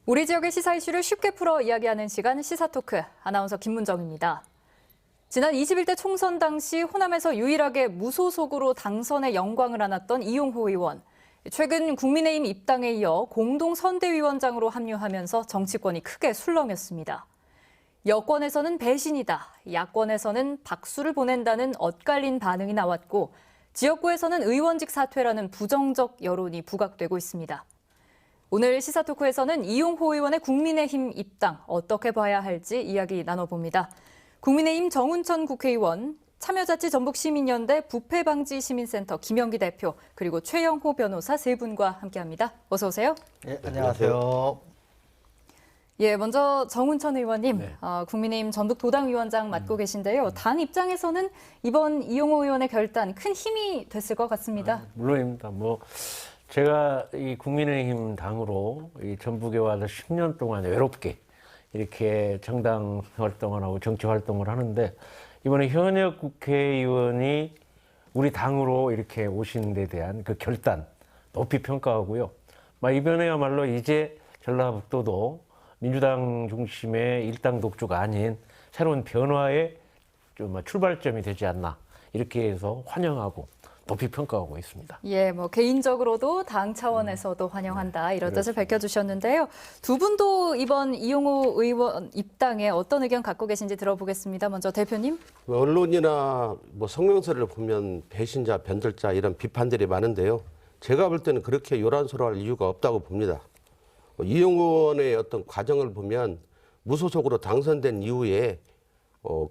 우리 지역의 시사 이슈를 쉽게 풀어 이야기하는 시간 시사토크, 아나운서 김문정입니다. 지난 21대 총선 당시 호남에서 유일하게 무소속으로 당선의 영광을 안았던 이용호 의원. 최근 국민의힘 입당에 이어 공동선대위원장으로 합류하면서 정치권이 크게 술렁였습니다. 여권에서는 배신이다, 야권에서는 박수를 보낸다는 엇갈린 반응이 나왔고, 지역구에서는 의원직 사퇴라는 부정적 여론이 부각되고 있습니다. 오늘 시사토크에서는 이용호 의원의 국민의힘 입당 어떻게 봐야 할지 이야기 나눠봅니다. 국민의힘 정운천 국회의원, 참여자치 전북시민연대 부패방지시민센터 김영기 대표, 그리고 최영호 변호사 세 분과 함께합니다. 어서 오세요. 네, 안녕하세요. 예, 먼저 정운천 의원님, 국민의힘 전북도당위원장 맡고 계신데요. 당 입장에서는 이번 이용호 의원의 결단 큰 힘이 됐을 것 같습니다. 물론입니다. 제가 이 국민의힘 당으로 이 전북에 와서 10년 동안 외롭게 이렇게 정당 활동을 하고 정치 활동을 하는데, 이번에 현역 국회의원이 우리 당으로 이렇게 오신 데 대한 그 결단 높이 평가하고요. 이번에야말로 이제 전라북도도 민주당 중심의 일당 독주가 아닌 새로운 변화의 좀 출발점이 되지 않나, 이렇게 해서 환영하고 높이 평가하고 있습니다. 예, 개인적으로도 당 차원에서도 환영한다, 이런 뜻을 밝혀주셨는데요. 두 분도 이번 이용호 의원 입당에 어떤 의견 갖고 계신지 들어보겠습니다. 먼저 대표님. 언론이나 성명서를 보면 배신자, 변절자 이런 비판들이 많은데요. 제가 볼 때는 그렇게 요란스러워할 이유가 없다고 봅니다. 이용호 의원의 어떤 과정을 보면 무소속으로 당선된 이후에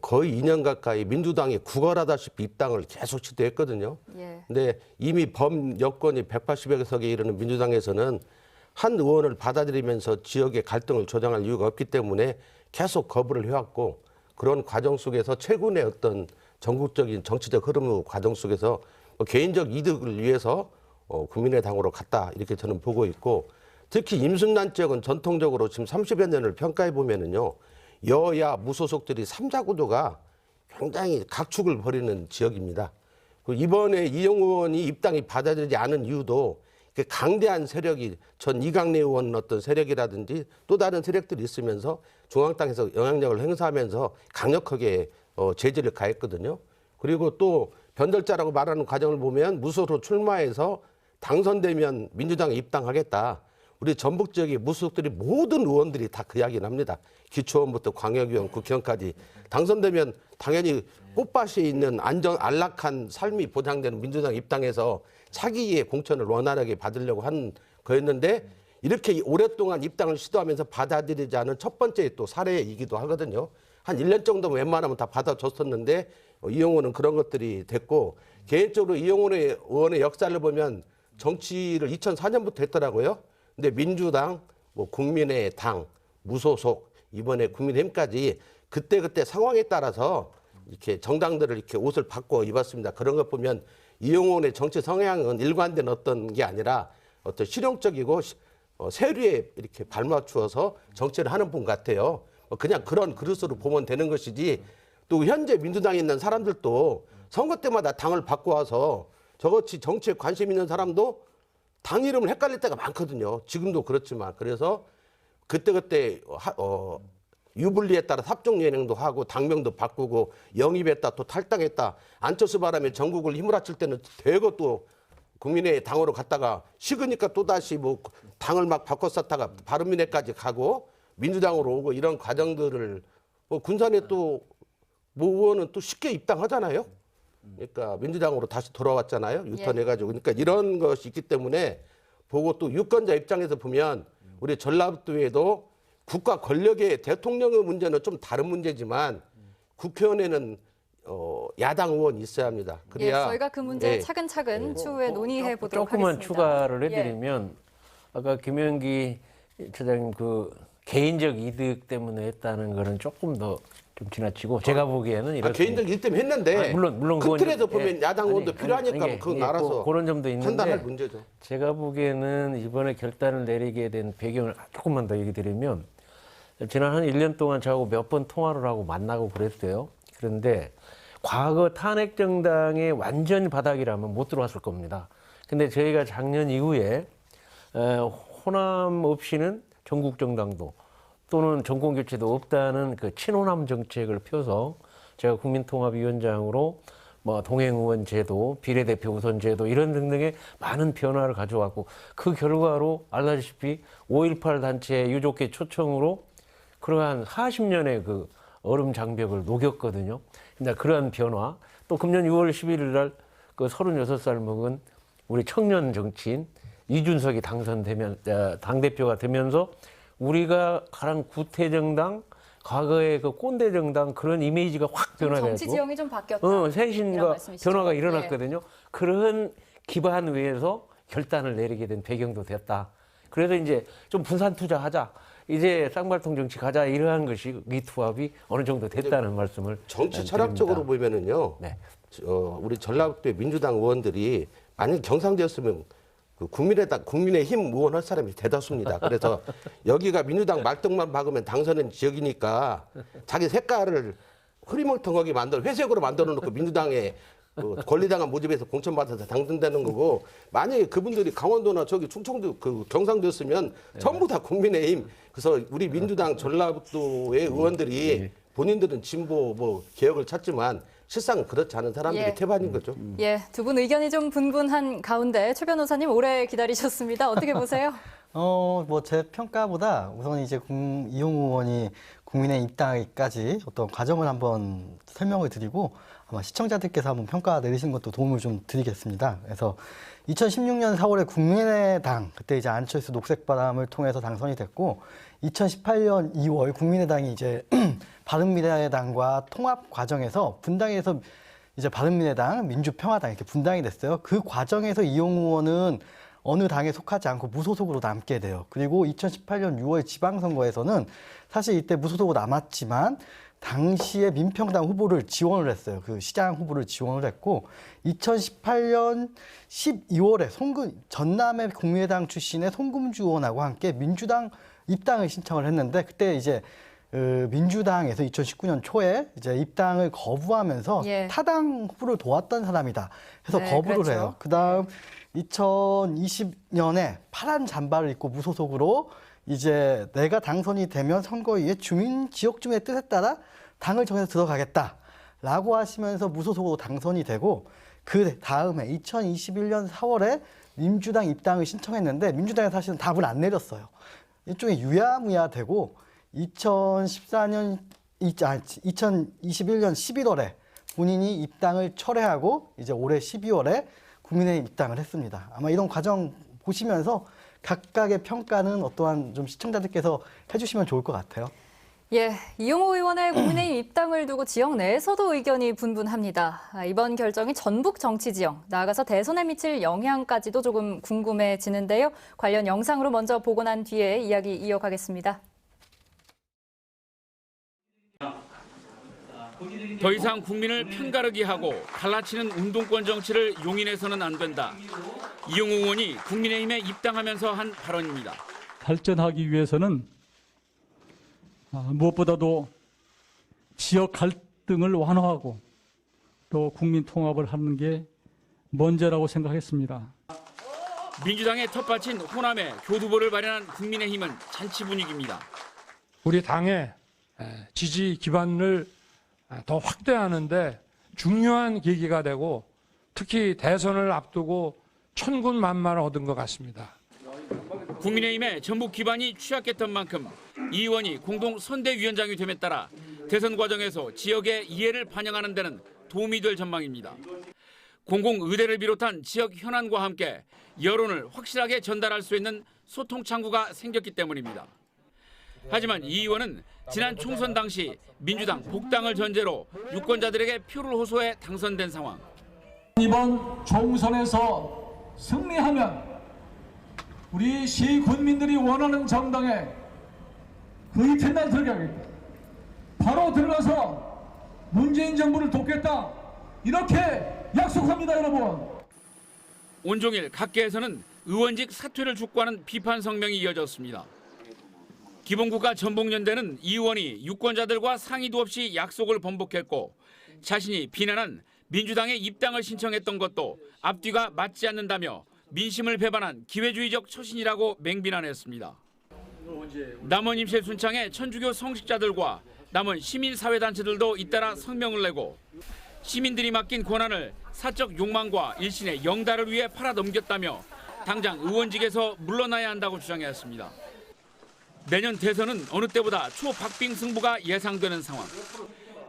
거의 2년 가까이 민주당이 구걸하다시피 입당을 계속 시도했거든요. 근데 이미 범여권이 180여 석에 이르는 민주당에서는 한 의원을 받아들이면서 지역의 갈등을 조장할 이유가 없기 때문에 계속 거부를 해왔고, 그런 과정 속에서 최근의 어떤 전국적인 정치적 흐름 과정 속에서 개인적 이득을 위해서 국민의당으로 갔다, 이렇게 저는 보고 있고, 특히 임순란 지역은 전통적으로 지금 30여 년을 평가해 보면은요, 여야 무소속들이 삼자 구도가 굉장히 각축을 벌이는 지역입니다. 이번에 이용호 의원이 입당이 받아들이지 않은 이유도 강대한 세력이 전 이강래 의원 어떤 세력이라든지 또 다른 세력들이 있으면서 중앙당에서 영향력을 행사하면서 강력하게 제지를 가했거든요. 그리고 또 변절자라고 말하는 과정을 보면 무소속으로 출마해서 당선되면 민주당에 입당하겠다. 우리 전북 지역의 무소속들이 모든 의원들이 다 그 이야기를 합니다. 기초의원부터 광역의원, 국회의원까지 당선되면 당연히 꽃밭에 있는 안락한 삶이 보장되는 민주당 입당해서 차기의 공천을 원활하게 받으려고 한 거였는데, 이렇게 오랫동안 입당을 시도하면서 받아들이지 않은 첫 번째 또 사례이기도 하거든요. 한 1년 정도면 웬만하면 다 받아줬었는데 이용호는 그런 것들이 됐고, 개인적으로 이용호 의원의 역사를 보면 정치를 2004년부터 했더라고요. 근데 민주당, 국민의당, 무소속, 이번에 국민의힘까지 그때그때 상황에 따라서 이렇게 정당들을 이렇게 옷을 바꿔 입었습니다. 그런 것 보면 이용호의 정치 성향은 일관된 어떤 게 아니라 어떤 실용적이고 세류에 이렇게 발맞추어서 정치를 하는 분 같아요. 그냥 그런 그릇으로 보면 되는 것이지, 또 현재 민주당에 있는 사람들도 선거 때마다 당을 바꿔와서 저같이 정치에 관심 있는 사람도 당 이름을 헷갈릴 때가 많거든요. 지금도 그렇지만. 그래서 그때그때 유불리에 따라 삽종예능도 하고 당명도 바꾸고 영입했다 또 탈당했다. 안철수 바람에 전국을 힘을 합칠 때는 대거 또 국민의 당으로 갔다가 식으니까 또다시 당을 막 바꿔 썼다가 바른미래까지 가고 민주당으로 오고, 이런 과정들을 군산에 또 의원은 또 쉽게 입당하잖아요. 그러니까 민주당으로 다시 돌아왔잖아요. 유턴해가지고. 그러니까 이런 것이 있기 때문에 보고, 또 유권자 입장에서 보면 우리 전라북도에도 국가 권력의 대통령의 문제는 좀 다른 문제지만 국회의원에는 야당 의원이 있어야 합니다. 그래야 저희가 그 문제 차근차근 추후에 논의해 보도록 조금만 하겠습니다. 추가를 해드리면, 아까 김영기 처장님 개인적 이득 때문에 했다는 거는 조금 더 좀 지나치고, 제가 보기에는 이렇게 개인적 일 때문에 했는데 물론 그 틀에서 보면 야당 의원도 필요하니까 그건 알아서 그런 점도 있는데, 판단할 문제죠. 제가 보기에는 이번에 결단을 내리게 된 배경을 조금만 더 얘기 드리면, 지난 한 1년 동안 저하고 몇 번 통화를 하고 만나고 그랬어요. 그런데 과거 탄핵 정당의 완전 바닥이라면 못 들어왔을 겁니다. 근데 저희가 작년 이후에 호남 없이는 전국 정당도 또는 정권 교체도 없다는 그 친호남 정책을 펴서 제가 국민통합위원장으로 뭐 동행의원 제도, 비례대표 우선 제도 이런 등등의 많은 변화를 가져왔고 그 결과로 알다시피 5.18 단체 유족회 초청으로 그러한 40년의 그 얼음 장벽을 녹였거든요. 근데 그러한 변화, 또 금년 6월 11일 날 그 36살 먹은 우리 청년 정치인 이준석이 당대표가 되면서 우리가 가장 구태정당, 과거의 그 꼰대 정당 그런 이미지가 확 변화되고 정치 지형이 좀 바뀌었다. 쇄신과 변화가 일어났거든요. 그런 기반 위에서 결단을 내리게 된 배경도 됐다. 그래서 이제 좀 분산 투자하자. 이제 쌍발통 정치 가자 이러한 것이 이 투합이 어느 정도 됐다는 말씀을 정치 철학적으로 보면은요. 네. 우리 전라북도의 민주당 의원들이 만약 경상되었으면 그 국민의힘 의원 할 사람이 대다수입니다. 그래서 여기가 민주당 말등만 박으면 당선인 지역이니까 자기 색깔을 흐리멍텅하게 회색으로 만들어 놓고 민주당에 그 권리당한 모집에서 공천받아서 당선되는 거고, 만약에 그분들이 강원도나 저기 충청도 그 경상도였으면 전부 다 국민의힘. 그래서 우리 민주당 전라북도의 의원들이 본인들은 진보 뭐 개혁을 찾지만 실상 그렇지 않은 사람들이 태반인 거죠. 예, 두 분 의견이 좀 분분한 가운데 최 변호사님 오래 기다리셨습니다. 어떻게 보세요? 뭐 제 평가보다 우선 이제 이용우 의원이 국민의 입당까지 어떤 과정을 한번 설명을 드리고 아마 시청자들께서 한번 평가 내리시는 것도 도움을 좀 드리겠습니다. 그래서 2016년 4월에 국민의당, 그때 이제 안철수 녹색바람을 통해서 당선이 됐고, 2018년 2월 국민의당이 이제 바른미래당과 통합 과정에서 분당에서 이제 바른미래당, 민주평화당 이렇게 분당이 됐어요. 그 과정에서 이용우 의원은 어느 당에 속하지 않고 무소속으로 남게 돼요. 그리고 2018년 6월 지방선거에서는 사실 이때 무소속으로 남았지만 당시에 민평당 후보를 지원을 했어요. 그 시장 후보를 지원을 했고, 2018년 12월에 전남의 국민의당 출신의 송금주 의원하고 함께 민주당 입당을 신청을 했는데, 그때 이제 민주당에서 2019년 초에 이제 입당을 거부하면서 타당 후보를 도왔던 사람이다 해서 거부를 그렇죠. 해요. 그다음 2020년에 파란 잠바를 입고 무소속으로 이제 내가 당선이 되면 선거위에 지역 주민의 뜻에 따라 당을 정해서 들어가겠다라고 하시면서 무소속으로 당선이 되고, 그 다음에 2021년 4월에 민주당 입당을 신청했는데 민주당이 사실은 답을 안 내렸어요. 일종의 유야무야 되고 2021년 11월에 본인이 입당을 철회하고 이제 올해 12월에 국민의힘 입당을 했습니다. 아마 이런 과정 보시면서 각각의 평가는 어떠한 좀 시청자들께서 해주시면 좋을 것 같아요. 예, 이용호 의원의 국민의힘 입당을 두고 지역 내에서도 의견이 분분합니다. 이번 결정이 전북 정치 지형, 나아가서 대선에 미칠 영향까지도 조금 궁금해지는데요. 관련 영상으로 먼저 보고 난 뒤에 이야기 이어가겠습니다. 더 이상 국민을 편가르기 하고 갈라치는 운동권 정치를 용인해서는 안 된다. 이용호 의원이 국민의힘에 입당하면서 한 발언입니다. 발전하기 위해서는 무엇보다도 지역 갈등을 완화하고 또 국민 통합을 하는 게 먼저라고 생각했습니다. 민주당의 텃밭인 호남에 교두보를 발현한 국민의힘은 잔치 분위기입니다. 우리 당의 지지 기반을 더 확대하는데 중요한 계기가 되고, 특히 대선을 앞두고 천군만마를 얻은 것 같습니다. 국민의힘의 전북 기반이 취약했던 만큼 이 의원이 공동 선대위원장이 됨에 따라 대선 과정에서 지역의 이해를 반영하는 데는 도움이 될 전망입니다. 공공의대를 비롯한 지역 현안과 함께 여론을 확실하게 전달할 수 있는 소통 창구가 생겼기 때문입니다. 하지만 이 의원은 지난 총선 당시 민주당 복당을 전제로 유권자들에게 표를 호소해 당선된 상황. 이번 총선에서 승리하면 우리 시군민들이 원하는 정당에 그 이튿날 들어가겠다. 바로 들어가서 문재인 정부를 돕겠다. 이렇게 약속합니다, 여러분. 온종일 각계에서는 의원직 사퇴를 촉구하는 비판 성명이 이어졌습니다. 기본국가 전복연대는 이 의원이 유권자들과 상의도 없이 약속을 번복했고, 자신이 비난한 민주당의 입당을 신청했던 것도 앞뒤가 맞지 않는다며 민심을 배반한 기회주의적 처신이라고 맹비난했습니다. 남원 임실 순창의 천주교 성직자들과 남원 시민사회단체들도 잇따라 성명을 내고 시민들이 맡긴 권한을 사적 욕망과 일신의 영달을 위해 팔아넘겼다며 당장 의원직에서 물러나야 한다고 주장했습니다. 내년 대선은 어느 때보다 초박빙 승부가 예상되는 상황.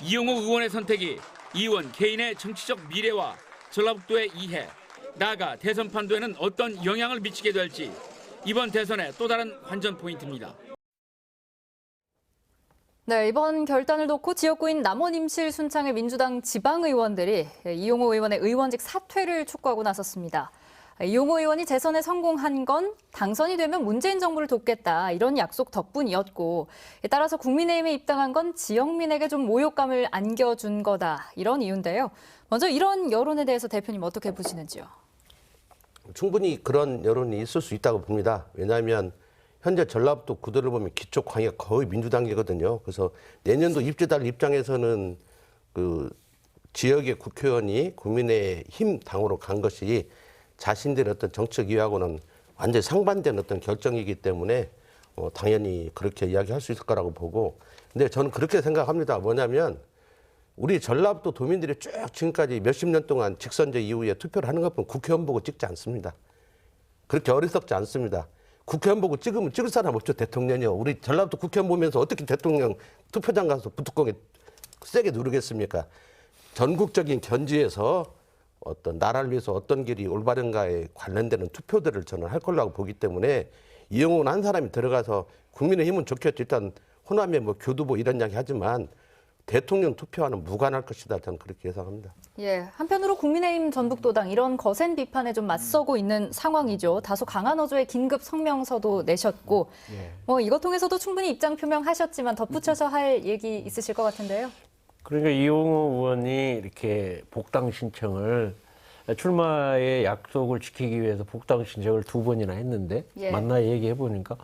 이용호 의원의 선택이 이 의원 개인의 정치적 미래와 전라북도의 이해, 나아가 대선 판도에는 어떤 영향을 미치게 될지 이번 대선의 또 다른 관전 포인트입니다. 네, 이번 결단을 놓고 지역구인 남원 임실 순창의 민주당 지방의원들이 이용호 의원의 의원직 사퇴를 촉구하고 나섰습니다. 이용호 의원이 재선에 성공한 건 당선이 되면 문재인 정부를 돕겠다 이런 약속 덕분이었고 따라서 국민의힘에 입당한 건 지역민에게 좀 모욕감을 안겨준 거다 이런 이유인데요. 먼저 이런 여론에 대해서 대표님 어떻게 보시는지요? 충분히 그런 여론이 있을 수 있다고 봅니다. 왜냐하면 현재 전라북도 구도를 보면 기초 광역 거의 민주당이거든요. 그래서 내년도 입지달 입장에서는 그 지역의 국회의원이 국민의힘 당으로 간 것이 자신들의 어떤 정책 이유하고는 완전히 상반된 어떤 결정이기 때문에 당연히 그렇게 이야기할 수 있을 거라고 보고, 근데 저는 그렇게 생각합니다. 뭐냐면 우리 전라북도 도민들이 쭉 지금까지 몇십 년 동안 직선제 이후에 투표를 하는 것 보면 국회의원 보고 찍지 않습니다. 그렇게 어리석지 않습니다. 국회의원 보고 찍으면 찍을 사람 없죠, 대통령이요. 우리 전라북도 국회의원 보면서 어떻게 대통령 투표장 가서 부뚜껑에 세게 누르겠습니까? 전국적인 견지에서 어떤 나라를 위해서 어떤 길이 올바른가에 관련되는 투표들을 저는 할 거라고 보기 때문에 이용호는 한 사람이 들어가서 국민의힘은 좋겠죠. 일단 호남에 뭐 교두보 이런 이야기 하지만 대통령 투표와는 무관할 것이다. 저는 그렇게 예상합니다. 예, 한편으로 국민의힘 전북도당 이런 거센 비판에 좀 맞서고 있는 상황이죠. 다소 강한 어조의 긴급 성명서도 내셨고, 뭐 이것 통해서도 충분히 입장 표명하셨지만 덧붙여서 할 얘기 있으실 것 같은데요. 그러니까 이용호 의원이 이렇게 복당 신청을 출마의 약속을 지키기 위해서 복당 신청을 2번이나 했는데 만나 얘기해 보니까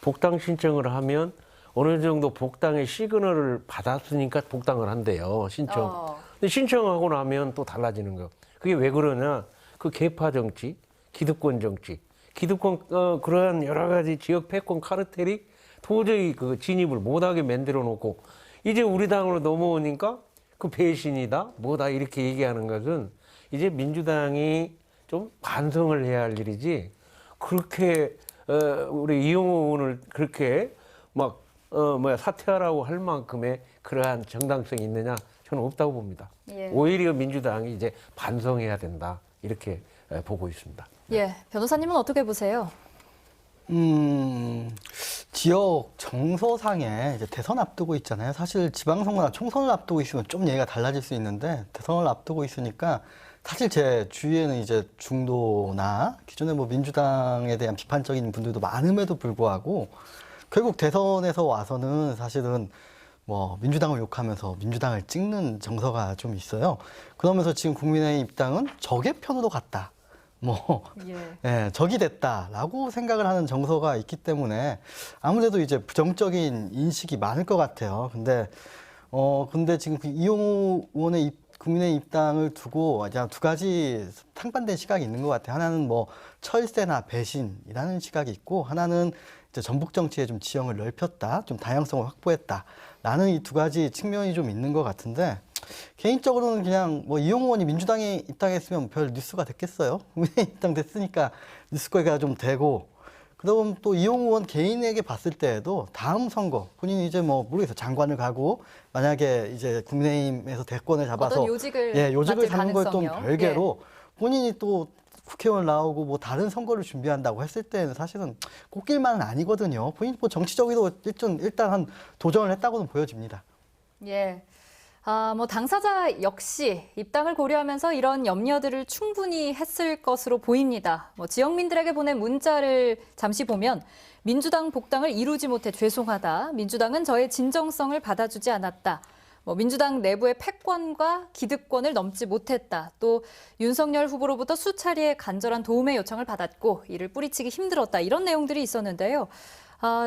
복당 신청을 하면 어느 정도 복당의 시그널을 받았으니까 복당을 한대요. 신청. 근데 신청하고 나면 또 달라지는 거. 그게 왜 그러냐? 그 계파 정치, 기득권 정치, 기득권 그러한 여러 가지 지역 패권 카르텔이 도저히 그 진입을 못하게 만들어 놓고 이제 우리 당으로 넘어오니까 그 배신이다, 뭐다 이렇게 얘기하는 것은 이제 민주당이 좀 반성을 해야 할 일이지. 그렇게 우리 이용호 의원을 그렇게 막 사퇴하라고 할 만큼의 그러한 정당성이 있느냐? 저는 없다고 봅니다. 예. 오히려 민주당이 이제 반성해야 된다 이렇게 보고 있습니다. 예, 변호사님은 어떻게 보세요? 지역 정서상에 이제 대선 앞두고 있잖아요. 사실 지방선거나 총선을 앞두고 있으면 좀 얘기가 달라질 수 있는데 대선을 앞두고 있으니까 사실 제 주위에는 이제 중도나 기존에 뭐 민주당에 대한 비판적인 분들도 많음에도 불구하고 결국 대선에서 와서는 사실은 뭐 민주당을 욕하면서 민주당을 찍는 정서가 좀 있어요. 그러면서 지금 국민의힘 입당은 적의 편으로 갔다. 적이 됐다라고 생각을 하는 정서가 있기 때문에 아무래도 이제 부정적인 인식이 많을 것 같아요. 근데 지금 그 이용호 의원의 국민의 입당을 두고 이제 2가지 상반된 시각이 있는 것 같아요. 하나는 뭐 철새나 배신이라는 시각이 있고, 하나는 이제 전북 정치에 좀 지형을 넓혔다, 좀 다양성을 확보했다라는 이 2가지 측면이 좀 있는 것 같은데, 개인적으로는 그냥 뭐 이용호 의원이 민주당에 입당했으면 별 뉴스가 됐겠어요. 국민의힘 입당됐으니까 뉴스거리가 좀 되고, 그럼 또 이용호 의원 개인에게 봤을 때에도 다음 선거 본인이 이제 뭐 모르겠어요, 장관을 가고 만약에 이제 국민의힘에서 대권을 잡아서 어떤 요직을 가는 걸 또 가능성이요? 별개로 본인이 또 국회의원 나오고 뭐 다른 선거를 준비한다고 했을 때는 사실은 꽃길만은 아니거든요. 본인 뭐 정치적으로 일단 한 도전을 했다고는 보여집니다. 예. 뭐 당사자 역시 입당을 고려하면서 이런 염려들을 충분히 했을 것으로 보입니다. 뭐 지역민들에게 보낸 문자를 잠시 보면 민주당 복당을 이루지 못해 죄송하다. 민주당은 저의 진정성을 받아주지 않았다. 뭐 민주당 내부의 패권과 기득권을 넘지 못했다. 또 윤석열 후보로부터 수차례 간절한 도움의 요청을 받았고 이를 뿌리치기 힘들었다. 이런 내용들이 있었는데요.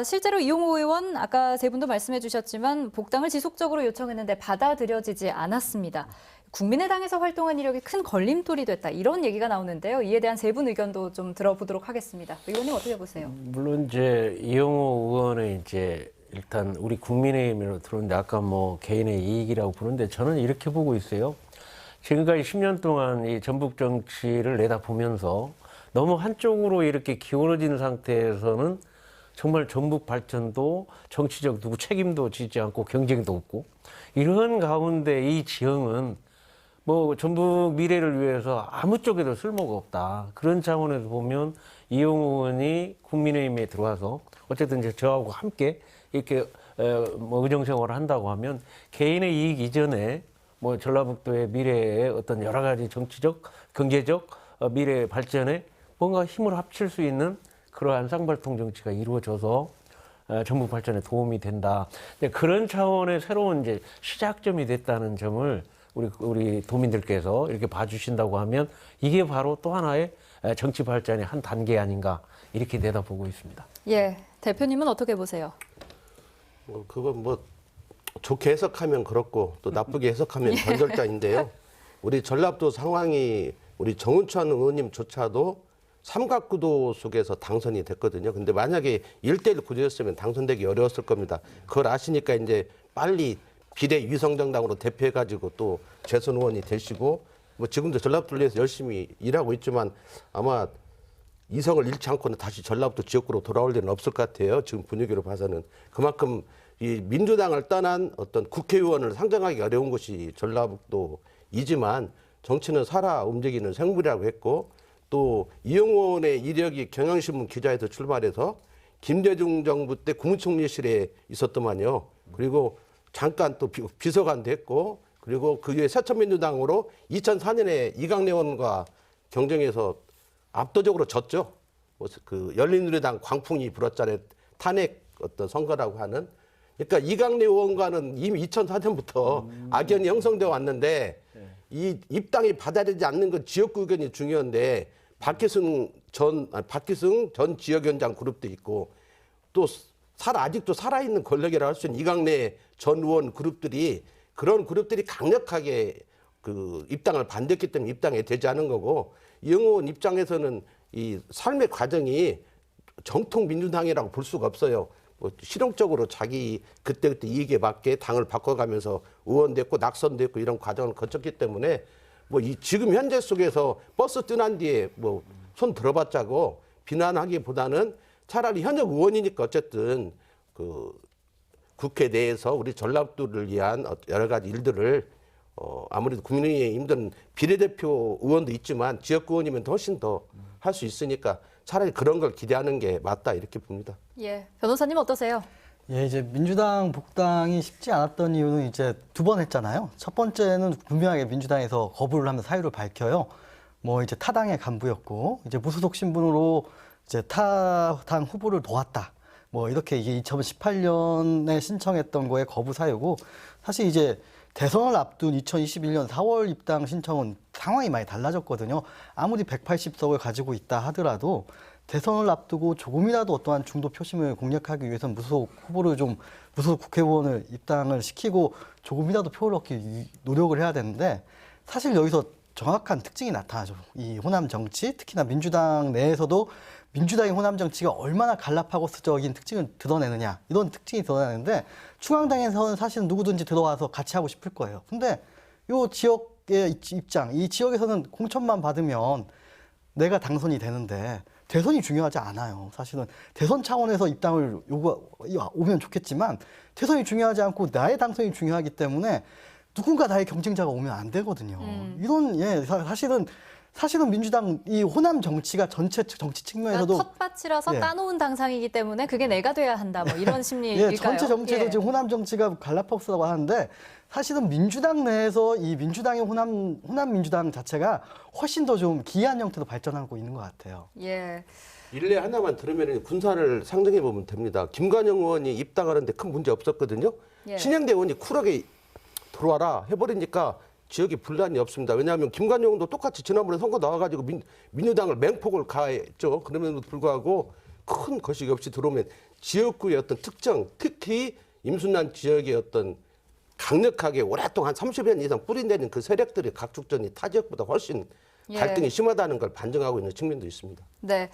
실제로 이용호 의원 아까 세 분도 말씀해 주셨지만 복당을 지속적으로 요청했는데 받아들여지지 않았습니다. 국민의당에서 활동한 이력이 큰 걸림돌이 됐다. 이런 얘기가 나오는데요. 이에 대한 세 분 의견도 좀 들어보도록 하겠습니다. 의원님 어떻게 보세요? 물론 이제 이용호 의원의 이제 일단 우리 국민의힘으로 들어오는데 아까 뭐 개인의 이익이라고 부르는데 저는 이렇게 보고 있어요. 지금까지 10년 동안 이 전북 정치를 내다보면서 너무 한쪽으로 이렇게 기울어진 상태에서는 정말 전북 발전도 정치적 누구 책임도 지지 않고 경쟁도 없고 이런 가운데 이 지형은 뭐 전북 미래를 위해서 아무 쪽에도 쓸모가 없다. 그런 차원에서 보면 이용호 의원이 국민의힘에 들어와서 어쨌든 이제 저하고 함께 이렇게 뭐 의정생활을 한다고 하면 개인의 이익 이전에 뭐 전라북도의 미래의 어떤 여러 가지 정치적, 경제적 미래 발전에 뭔가 힘을 합칠 수 있는 그러한 쌍발통 정치가 이루어져서 전북 발전에 도움이 된다. 그런 차원의 새로운 이제 시작점이 됐다는 점을 우리 도민들께서 이렇게 봐주신다고 하면 이게 바로 또 하나의 정치 발전의 한 단계 아닌가 이렇게 내다보고 있습니다. 예, 대표님은 어떻게 보세요? 그건 뭐 좋게 해석하면 그렇고 또 나쁘게 해석하면 변절자인데요. 우리 전라도 상황이 우리 정운천 의원님조차도 삼각구도 속에서 당선이 됐거든요. 근데 만약에 1대1 구도였으면 당선되기 어려웠을 겁니다. 그걸 아시니까 이제 빨리 비례 위성정당으로 대표해가지고 또 재선 의원이 되시고 뭐 지금도 전라도를 위해서 열심히 일하고 있지만 아마 이성을 잃지 않고는 다시 전라도 지역구로 돌아올 일은 없을 것 같아요. 지금 분위기로 봐서는. 그만큼 이 민주당을 떠난 어떤 국회의원을 상정하기 어려운 곳이 전라북도이지만 정치는 살아 움직이는 생물이라고 했고 또 이용호의 이력이 경향신문 기자에서 출발해서 김대중 정부 때 국무총리실에 있었더만요. 그리고 잠깐 또 비서관도 했고 그리고 그 뒤에 새천민주당으로 2004년에 이강래 의원과 경쟁해서 압도적으로 졌죠. 그 열린우리당 광풍이 불었잖아요. 탄핵 어떤 선거라고 하는. 그러니까 이강래 의원과는 이미 2004년부터 악연이 형성되어 왔는데 이 입당이 받아들이지 않는 건 지역구 의견이 중요한데 박기승 전 지역위원장 그룹도 있고 또 아직도 살아있는 권력이라고 할 수 있는 이강래 전 의원 그룹들이 그런 그룹들이 강력하게 그 입당을 반대했기 때문에 입당이 되지 않은 거고 이용호 의원 입장에서는 이 삶의 과정이 정통 민주당이라고 볼 수가 없어요. 뭐 실용적으로 자기 그때그때 이익에 맞게 당을 바꿔가면서 의원됐고 낙선됐고 이런 과정을 거쳤기 때문에 뭐 이 지금 현재 속에서 버스 떠난 뒤에 뭐 손 들어봤자고 비난하기보다는 차라리 현역 의원이니까 어쨌든 그 국회 내에서 우리 전라도를 위한 여러 가지 일들을 아무래도 국민의힘에 힘든 비례대표 의원도 있지만 지역 의원이면 훨씬 더 할 수 있으니까 차라리 그런 걸 기대하는 게 맞다 이렇게 봅니다. 예, 변호사님 어떠세요? 예, 이제 민주당 복당이 쉽지 않았던 이유는 이제 두 번 했잖아요. 첫 번째는 분명하게 민주당에서 거부를 하면서 사유를 밝혀요. 뭐 이제 타당의 간부였고 이제 무소속 신분으로 이제 타당 후보를 도왔다. 뭐 이렇게 이게 2018년에 신청했던 거에 거부 사유고 사실 이제 대선을 앞둔 2021년 4월 입당 신청은 상황이 많이 달라졌거든요. 아무리 180석을 가지고 있다 하더라도 대선을 앞두고 조금이라도 어떠한 중도 표심을 공략하기 위해서는 무소속 후보를 좀 무소속 국회의원을 입당을 시키고 조금이라도 표를 얻기 노력을 해야 되는데 사실 여기서 정확한 특징이 나타나죠. 이 호남 정치, 특히나 민주당 내에서도 민주당의 호남 정치가 얼마나 갈라파고스적인 특징을 드러내느냐 이런 특징이 드러나는데 중앙당에서는 사실은 누구든지 들어와서 같이 하고 싶을 거예요. 근데 이 지역의 입장, 이 지역에서는 공천만 받으면 내가 당선이 되는데 대선이 중요하지 않아요. 사실은 대선 차원에서 입당을 오면 좋겠지만 대선이 중요하지 않고 나의 당선이 중요하기 때문에 누군가 나의 경쟁자가 오면 안 되거든요. 이런 사실은 민주당 이 호남 정치가 전체 정치 측면에서도 그러니까 텃밭이라서 따놓은 당상이기 때문에 그게 내가 돼야 한다. 뭐 이런 심리일까요? 예, 전체 정치도 지금 호남 정치가 갈라파고스라고 하는데 사실은 민주당 내에서 이 민주당의 호남 민주당 자체가 훨씬 더 좀 기이한 형태로 발전하고 있는 것 같아요. 예. 일례 하나만 들으면 군사를 상정해 보면 됩니다. 김관영 의원이 입당하는데 큰 문제 없었거든요. 예. 신영대 의원이 쿨하게 들어와라 해버리니까 지역에 분란이 없습니다. 왜냐하면 김관영 의원도 똑같이 지난번에 선거 나와가지고 민주당을 맹폭을 가했죠. 그럼에도 불구하고 큰 거식이 없이 들어오면 지역구의 어떤 특정, 특히 임순란 지역의 어떤 강력하게 오랫동안 30년 이상 뿌리내린 그 세력들의 각축전이 타 지역보다 훨씬 갈등이 심하다는 걸 반증하고 있는 측면도 있습니다. 네.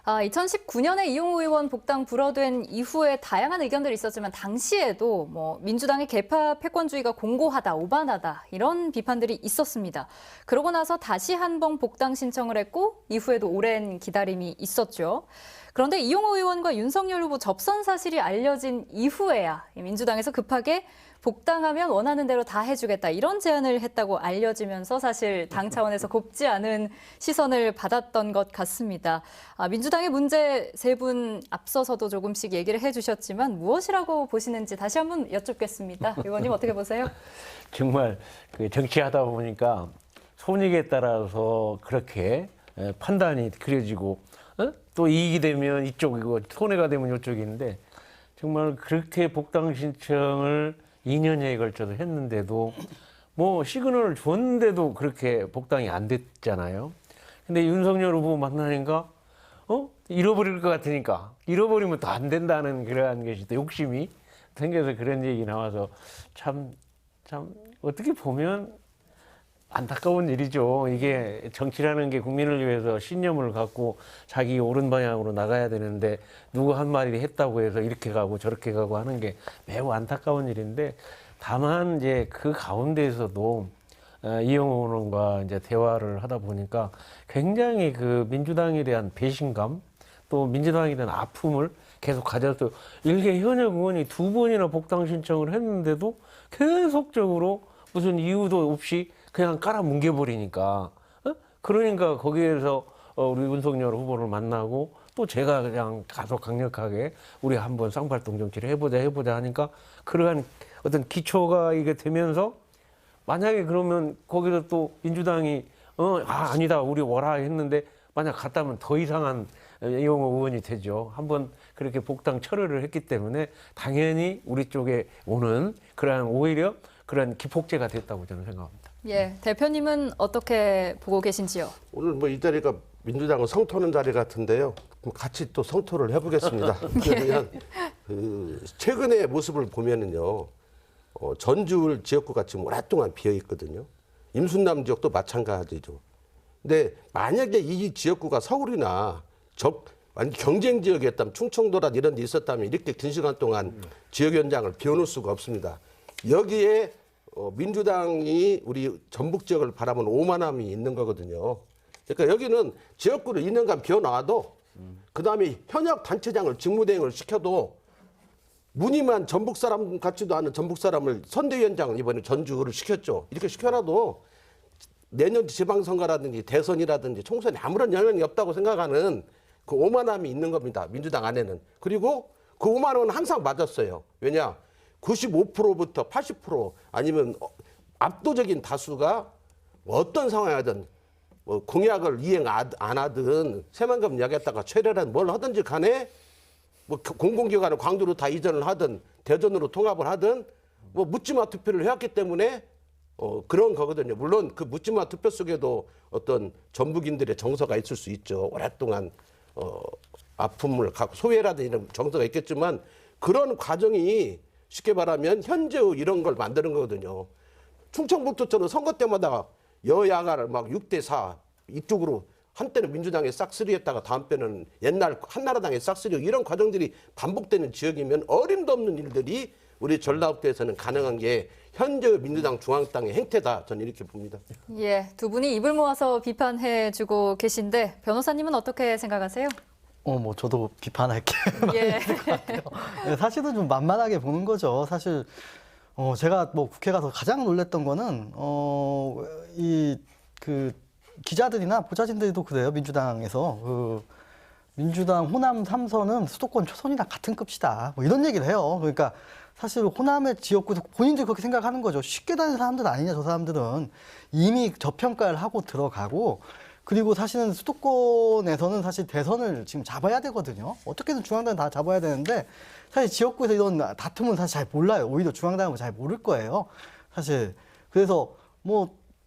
2019년에 이용호 의원 복당 불어된 이후에 다양한 의견들이 있었지만 당시에도 민주당의 개파 패권주의가 공고하다, 오반하다 이런 비판들이 있었습니다. 그러고 나서 다시 한 번 복당 신청을 했고 이후에도 오랜 기다림이 있었죠. 그런데 이용호 의원과 윤석열 후보 접선 사실이 알려진 이후에야 민주당에서 급하게 복당하면 원하는 대로 다 해주겠다 이런 제안을 했다고 알려지면서 사실 당 차원에서 곱지 않은 시선을 받았던 것 같습니다. 민주당의 문제 세 분 앞서서도 조금씩 얘기를 해주셨지만 무엇이라고 보시는지 다시 한번 여쭙겠습니다. 의원님 어떻게 보세요? 정말 정치하다 보니까 손익에 따라서 그렇게 판단이 그려지고 또 이익이 되면 이쪽이고 손해가 되면 이쪽인데 정말 그렇게 복당 신청을 2년여에 걸쳐서 했는데도 시그널을 줬는데도 그렇게 복당이 안 됐잖아요. 근데 윤석열 후보 만나니까 잃어버릴 것 같으니까 잃어버리면 더 안 된다는 그러한 것이 또 욕심이 생겨서 그런 얘기 나와서 참 어떻게 보면 안타까운 일이죠. 이게 정치라는 게 국민을 위해서 신념을 갖고 자기 옳은 방향으로 나가야 되는데 누구 한 말이 했다고 해서 이렇게 가고 저렇게 가고 하는 게 매우 안타까운 일인데 다만 이제 그 가운데에서도 이용호 의원과 이제 대화를 하다 보니까 굉장히 그 민주당에 대한 배신감 또 민주당에 대한 아픔을 계속 가져서 일개 현역 의원이 2번이나 복당 신청을 했는데도 계속적으로 무슨 이유도 없이 그냥 깔아 뭉개버리니까 그러니까 거기에서 우리 윤석열 후보를 만나고 또 제가 그냥 가서 강력하게 우리 한번 쌍발동 정치를 해보자 하니까 그러한 어떤 기초가 이게 되면서 만약에 그러면 거기서 또 민주당이 아니다 우리 워라 했는데 만약 갔다면 더 이상한 이용호 의원이 되죠. 한번 그렇게 복당 철회를 했기 때문에 당연히 우리 쪽에 오는 그러한 오히려 그런 기폭제가 됐다고 저는 생각합니다. 예, 대표님은 어떻게 보고 계신지요? 오늘 이 자리가 민주당은 성토하는 자리 같은데요. 그럼 같이 또 성토를 해보겠습니다. 그러면 최근의 모습을 보면은요, 전주 지역구가 지금 오랫동안 비어 있거든요. 임순남 지역도 마찬가지죠. 근데 만약에 이 지역구가 서울이나 완전 경쟁 지역이었다면 충청도라 이런 데 있었다면 이렇게 긴 시간 동안 지역 현장을 비워놓을 수가 없습니다. 여기에 민주당이 우리 전북 지역을 바라보는 오만함이 있는 거거든요. 그러니까 여기는 지역구를 2년간 비워놔도 그다음에 현역 단체장을 직무대행을 시켜도 무늬만 전북 사람 같지도 않은 전북 사람을 선대위원장을 이번에 전주를 시켰죠. 이렇게 시켜놔도 내년 지방선거라든지 대선이라든지 총선에 아무런 영향이 없다고 생각하는 그 오만함이 있는 겁니다. 민주당 안에는. 그리고 그 오만함은 항상 맞았어요. 왜냐? 95%부터 80% 아니면 압도적인 다수가 어떤 상황이든 공약을 이행 안 하든 새만금 이야기했다가 최대한 뭘 하든지 간에 공공기관을 광주로 다 이전을 하든 대전으로 통합을 하든 묻지마 투표를 해왔기 때문에 그런 거거든요. 물론 그 묻지마 투표 속에도 어떤 전북인들의 정서가 있을 수 있죠. 오랫동안 아픔을 갖고 소외라든 이런 정서가 있겠지만 그런 과정이 쉽게 말하면 현재의 이런 걸 만드는 거거든요. 충청북도처럼 선거 때마다 여야가 막 6대4 이쪽으로 한때는 민주당에 싹쓸이했다가 다음 때는 옛날 한나라당에 싹쓸이 이런 과정들이 반복되는 지역이면 어림도 없는 일들이 우리 전라북도에서는 가능한 게 현재 민주당 중앙당의 행태다. 저는 이렇게 봅니다. 예, 두 분이 입을 모아서 비판해주고 계신데 변호사님은 어떻게 생각하세요? 저도 비판할 게 예. 많을 것 같아요. 사실은 좀 만만하게 보는 거죠. 사실 제가 국회 가서 가장 놀랬던 거는 기자들이나 보좌진들도 그래요. 민주당에서 민주당 호남 3선은 수도권 초선이랑 같은 급이다. 이런 얘기를 해요. 그러니까 사실 호남의 지역구에서 본인들이 그렇게 생각하는 거죠. 쉽게 다니는 사람들 아니냐, 저 사람들은. 이미 저평가를 하고 들어가고 그리고 사실은 수도권에서는 사실 대선을 지금 잡아야 되거든요. 어떻게든 중앙당 다 잡아야 되는데 사실 지역구에서 이런 다툼은 사실 잘 몰라요. 오히려 중앙당은 잘 모를 거예요. 사실. 그래서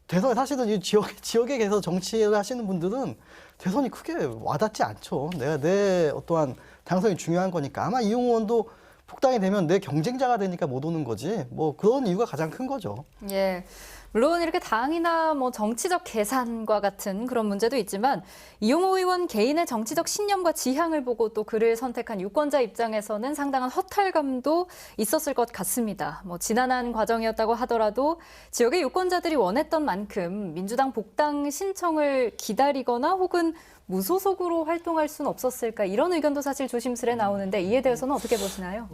대선 사실은 이 지역에 계서 정치를 하시는 분들은 대선이 크게 와닿지 않죠. 내 어떠한 당선이 중요한 거니까. 아마 이용호 의원도 복당이 되면 내 경쟁자가 되니까 못 오는 거지. 뭐 그런 이유가 가장 큰 거죠. 예. 물론 이렇게 당이나 뭐 정치적 계산과 같은 그런 문제도 있지만 이용호 의원 개인의 정치적 신념과 지향을 보고 또 그를 선택한 유권자 입장에서는 상당한 허탈감도 있었을 것 같습니다. 뭐 지난한 과정이었다고 하더라도 지역의 유권자들이 원했던 만큼 민주당 복당 신청을 기다리거나 혹은 무소속으로 활동할 수는 없었을까 이런 의견도 사실 조심스레 나오는데 이에 대해서는 어떻게 보시나요?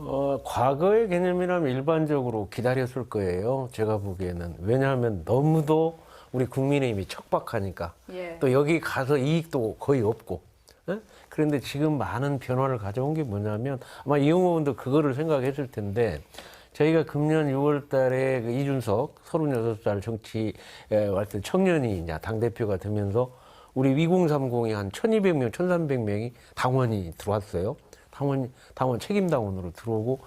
과거의 개념이라면 일반적으로 기다렸을 거예요. 제가 보기에는. 왜냐하면 너무도 우리 국민의힘이 척박하니까. 예. 또 여기 가서 이익도 거의 없고. 예? 그런데 지금 많은 변화를 가져온 게 뭐냐면 아마 이용호 의원도 그거를 생각했을 텐데 저희가 금년 6월 달에 그 이준석 36살 정치 활동 청년이 이제 당대표가 되면서 우리 2030이 한 1200명, 1300명이 당원이 들어왔어요. 당원 책임당원으로 들어오고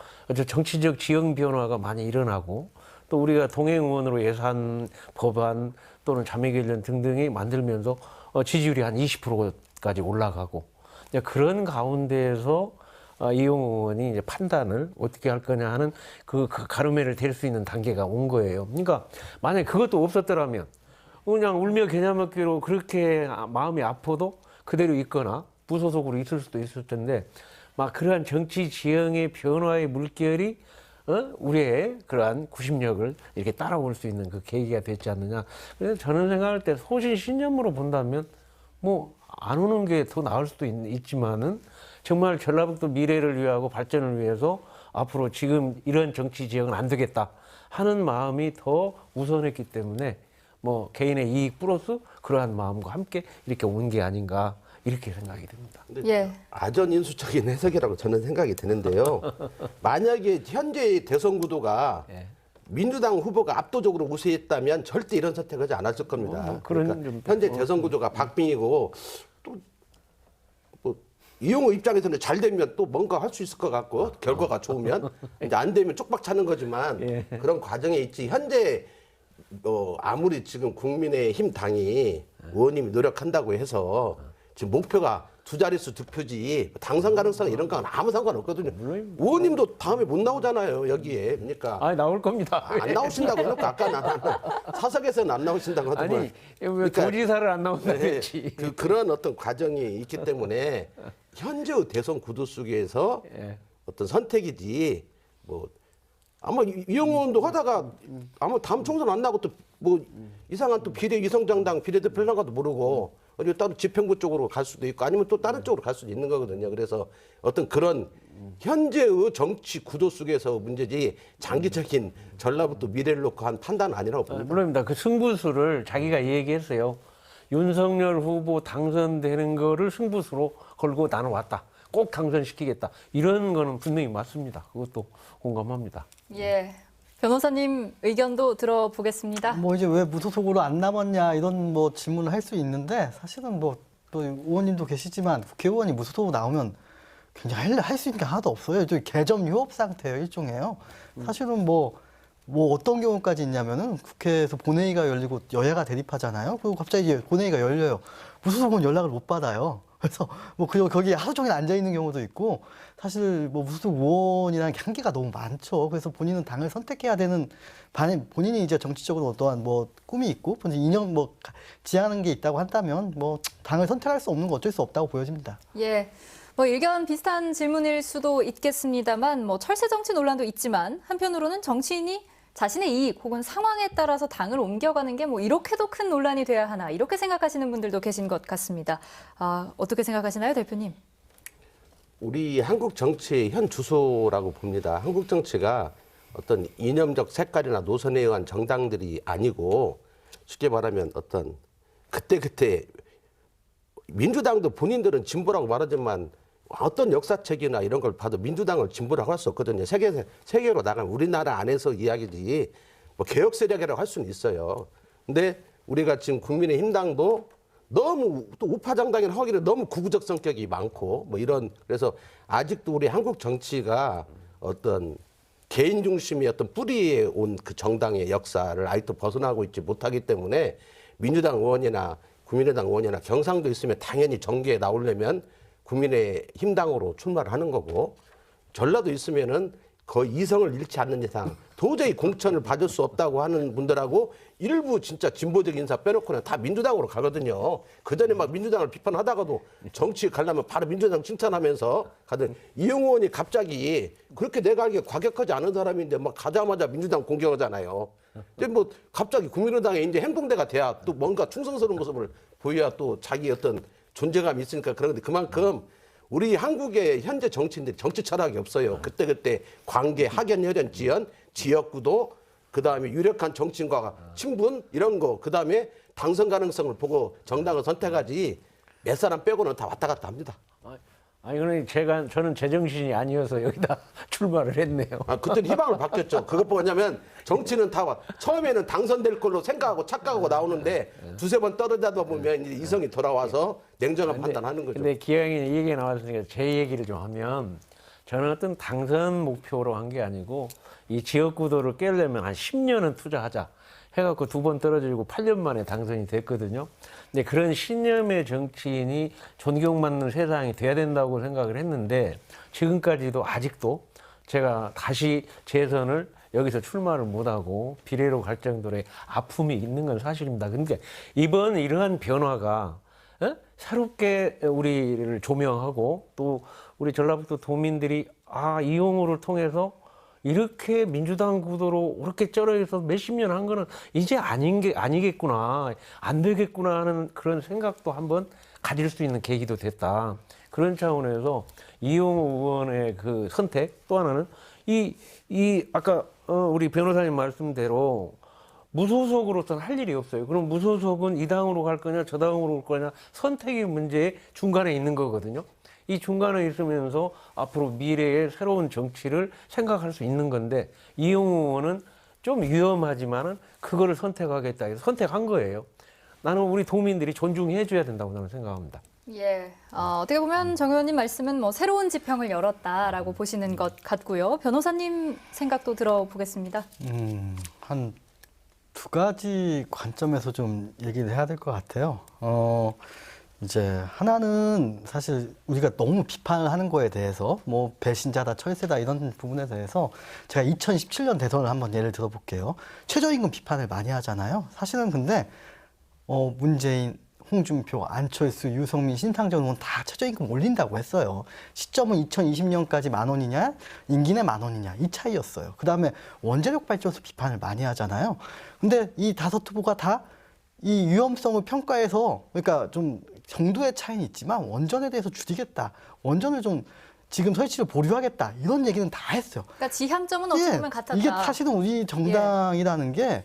정치적 지형 변화가 많이 일어나고 또 우리가 동행 의원으로 예산, 법안 또는 자매결연 등등이 만들면서 지지율이 한 20%까지 올라가고 그런 가운데에서 이용호 의원이 이제 판단을 어떻게 할 거냐 하는 그 가름해를 댈 수 있는 단계가 온 거예요. 그러니까 만약에 그것도 없었더라면 그냥 울며 겨자 먹기로 그렇게 마음이 아파도 그대로 있거나 무소속으로 있을 수도 있을 텐데 막 그러한 정치 지형의 변화의 물결이 우리의 그러한 구심력을 이렇게 따라올 수 있는 그 계기가 됐지 않느냐. 그래서 저는 생각할 때 소신 신념으로 본다면 뭐 안 오는 게 더 나을 수도 있지만은 정말 전라북도 미래를 위하고 발전을 위해서 앞으로 지금 이런 정치 지형은 안 되겠다 하는 마음이 더 우선했기 때문에 뭐 개인의 이익 플러스 그러한 마음과 함께 이렇게 온 게 아닌가 이렇게 생각이 됩니다. 예. 아전인수적인 해석이라고 저는 생각이 드는데요. 만약에 현재 대선 구도가 예. 민주당 후보가 압도적으로 우세했다면 절대 이런 선택을 하지 않았을 겁니다. 그런 그러니까 좀- 현재 대선 구도가 박빙이고 또 뭐 이용호 입장에서는 잘 되면 또 뭔가 할 수 있을 것 같고 결과가 좋으면 이제 안 되면 쪽박 차는 거지만 예. 그런 과정에 있지 현재 아무리 지금 국민의힘 당이 의원님이 노력한다고 해서 지금 목표가 두 자릿수 득표지 당선 가능성 이런 건 아무 상관없거든요. 의원님도 다음에 못 나오잖아요 여기에. 그러니까 나올 겁니다. 안 나오신다고 해놓고 아까 나는 사석에서는 안 나오신다고 하더만. 아니 왜 도지사를 안 나온다고 했지. 그런 어떤 과정이 있기 때문에 현재의 대선 구도 속에서 예. 어떤 선택이지 뭐 아마 이용호 의원도 하다가 아마 다음 총선 안 나고 또 뭐 이상한 또 위성정당 비례대표 하려가도 모르고 어디 따로 지평구 쪽으로 갈 수도 있고 아니면 또 다른 쪽으로 갈 수도 있는 거거든요. 그래서 어떤 그런 현재의 정치 구도 속에서 문제지 장기적인 전라북도 미래를 놓고 한 판단은 아니라고 봅니다. 물론입니다. 그 승부수를 자기가 얘기했어요. 윤석열 후보 당선되는 거를 승부수로 걸고 나는 왔다. 꼭 당선시키겠다. 이런 거는 분명히 맞습니다. 그것도 공감합니다. 예. 변호사님 의견도 들어보겠습니다. 뭐 이제 왜 무소속으로 안 남았냐 이런 뭐 질문을 할 수 있는데 사실은 뭐 또 의원님도 계시지만 국회의원이 무소속으로 나오면 굉장히 할 수 있는 게 하나도 없어요. 저 개점 유업 상태예요, 일종이에요. 사실은 뭐 어떤 경우까지 있냐면은 국회에서 본회의가 열리고 여야가 대립하잖아요. 그리고 갑자기 이제 본회의가 열려요. 무소속은 연락을 못 받아요. 그래서 뭐 거기 하루 종일 앉아 있는 경우도 있고 사실 뭐 무소속 의원이라는 게 한계가 너무 많죠. 그래서 본인은 당을 선택해야 되는 본인이 이제 정치적으로 어떠한 뭐 꿈이 있고 이념 뭐 지향하는 게 있다고 한다면 뭐 당을 선택할 수 없는 거 어쩔 수 없다고 보여집니다. 예. 뭐 의견 비슷한 질문일 수도 있겠습니다만 뭐 철새 정치 논란도 있지만 한편으로는 정치인이 자신의 이익 혹은 상황에 따라서 당을 옮겨가는 게 뭐 이렇게도 큰 논란이 돼야 하나 이렇게 생각하시는 분들도 계신 것 같습니다. 어떻게 생각하시나요, 대표님? 우리 한국 정치의 현 주소라고 봅니다. 한국 정치가 어떤 이념적 색깔이나 노선에 의한 정당들이 아니고 쉽게 말하면 어떤 그때 민주당도 본인들은 진보라고 말하지만 어떤 역사책이나 이런 걸 봐도 민주당을 진보라고 할 수 없거든요. 세계로 나가면 우리나라 안에서 이야기지 뭐 개혁 세력이라고 할 수는 있어요. 근데 우리가 지금 국민의힘당도 너무 또 우파 정당이나 하기는 너무 구구적 성격이 많고 뭐 이런 그래서 아직도 우리 한국 정치가 어떤 개인 중심의 어떤 뿌리에 온 그 정당의 역사를 아직도 벗어나고 있지 못하기 때문에 민주당 의원이나 국민의당 의원이나 경상도 있으면 당연히 정계에 나오려면 국민의힘당으로 출마를 하는 거고 전라도 있으면은 거의 이성을 잃지 않는 이상 도저히 공천을 받을 수 없다고 하는 분들하고 일부 진짜 진보적 인사 빼놓고는 다 민주당으로 가거든요. 그전에 막 민주당을 비판하다가도 정치 가려면 바로 민주당 칭찬하면서 가던 이용호 의원이 갑자기 그렇게 내가 알기에 과격하지 않은 사람인데 막 가자마자 민주당 공격하잖아요. 근데 뭐 갑자기 국민의당에 이제 행동대가 돼야 또 뭔가 충성스러운 모습을 보여야 또 자기 어떤 존재감이 있으니까 그런데 그만큼 우리 한국의 현재 정치인들이 정치 철학이 없어요. 그때그때 관계, 학연, 혈연, 지연, 지역구도, 그다음에 유력한 정치인과 친분 이런 거, 그다음에 당선 가능성을 보고 정당을 선택하지 몇 사람 빼고는 다 왔다 갔다 합니다. 아니, 그러니 저는 제정신이 아니어서 여기다 출마를 했네요. 그때는 희망을 바뀌었죠. 그것 뭐냐면 정치는 다 처음에는 당선될 걸로 생각하고 착각하고 나오는데 두세 번 떨어지다 보면 이제 이성이 돌아와서 냉정한 판단하는 거죠. 근데 기왕에 이 얘기가 나왔으니까 제 얘기를 좀 하면 저는 어떤 당선 목표로 한 게 아니고 이 지역 구도를 깨려면 한 10년은 투자하자 해갖고 2번 떨어지고 8년 만에 당선이 됐거든요. 근데 그런 신념의 정치인이 존경받는 세상이 돼야 된다고 생각을 했는데 지금까지도 아직도 제가 다시 재선을 여기서 출마를 못하고 비례로 갈 정도의 아픔이 있는 건 사실입니다. 그러니까 이번 이러한 변화가 새롭게 우리를 조명하고 또 우리 전라북도 도민들이 이용호를 통해서 이렇게 민주당 구도로 이렇게 쩔어서 몇십 년 한 거는 이제 아니겠구나, 안 되겠구나 하는 그런 생각도 한번 가질 수 있는 계기도 됐다. 그런 차원에서 이용호 의원의 그 선택, 또 하나는 아까 우리 변호사님 말씀대로 무소속으로서는 할 일이 없어요. 그럼 무소속은 이 당으로 갈 거냐, 저 당으로 올 거냐, 선택의 문제에 중간에 있는 거거든요. 이 중간에 있으면서 앞으로 미래의 새로운 정치를 생각할 수 있는 건데 이용호 의원은 좀 위험하지만은 그거를 선택하겠다 해서 선택한 거예요. 나는 우리 도민들이 존중해 줘야 된다고 저는 생각합니다. 예, 어떻게 보면 정 의원님 말씀은 뭐 새로운 지평을 열었다라고 보시는 것 같고요. 변호사님 생각도 들어보겠습니다. 한 두 가지 관점에서 좀 얘기를 해야 될 것 같아요. 이제 하나는 사실 우리가 너무 비판을 하는 거에 대해서 뭐 배신자다, 철새다 이런 부분에 대해서 제가 2017년 대선을 한번 예를 들어볼게요. 최저임금 비판을 많이 하잖아요. 사실은 근데 문재인, 홍준표, 안철수, 유성민, 신상정 의원 다 최저임금 올린다고 했어요. 시점은 2020년까지 10,000원이냐, 임기 내 10,000원이냐 이 차이였어요. 그다음에 원자력 발전소 비판을 많이 하잖아요. 근데 이 5후보가 다 이 위험성을 평가해서 그러니까 좀 정도의 차이는 있지만 원전에 대해서 줄이겠다. 원전을 좀 지금 설치를 보류하겠다. 이런 얘기는 다 했어요. 그러니까 지향점은 어찌 보면 같았다. 이게 사실은 우리 정당이라는 게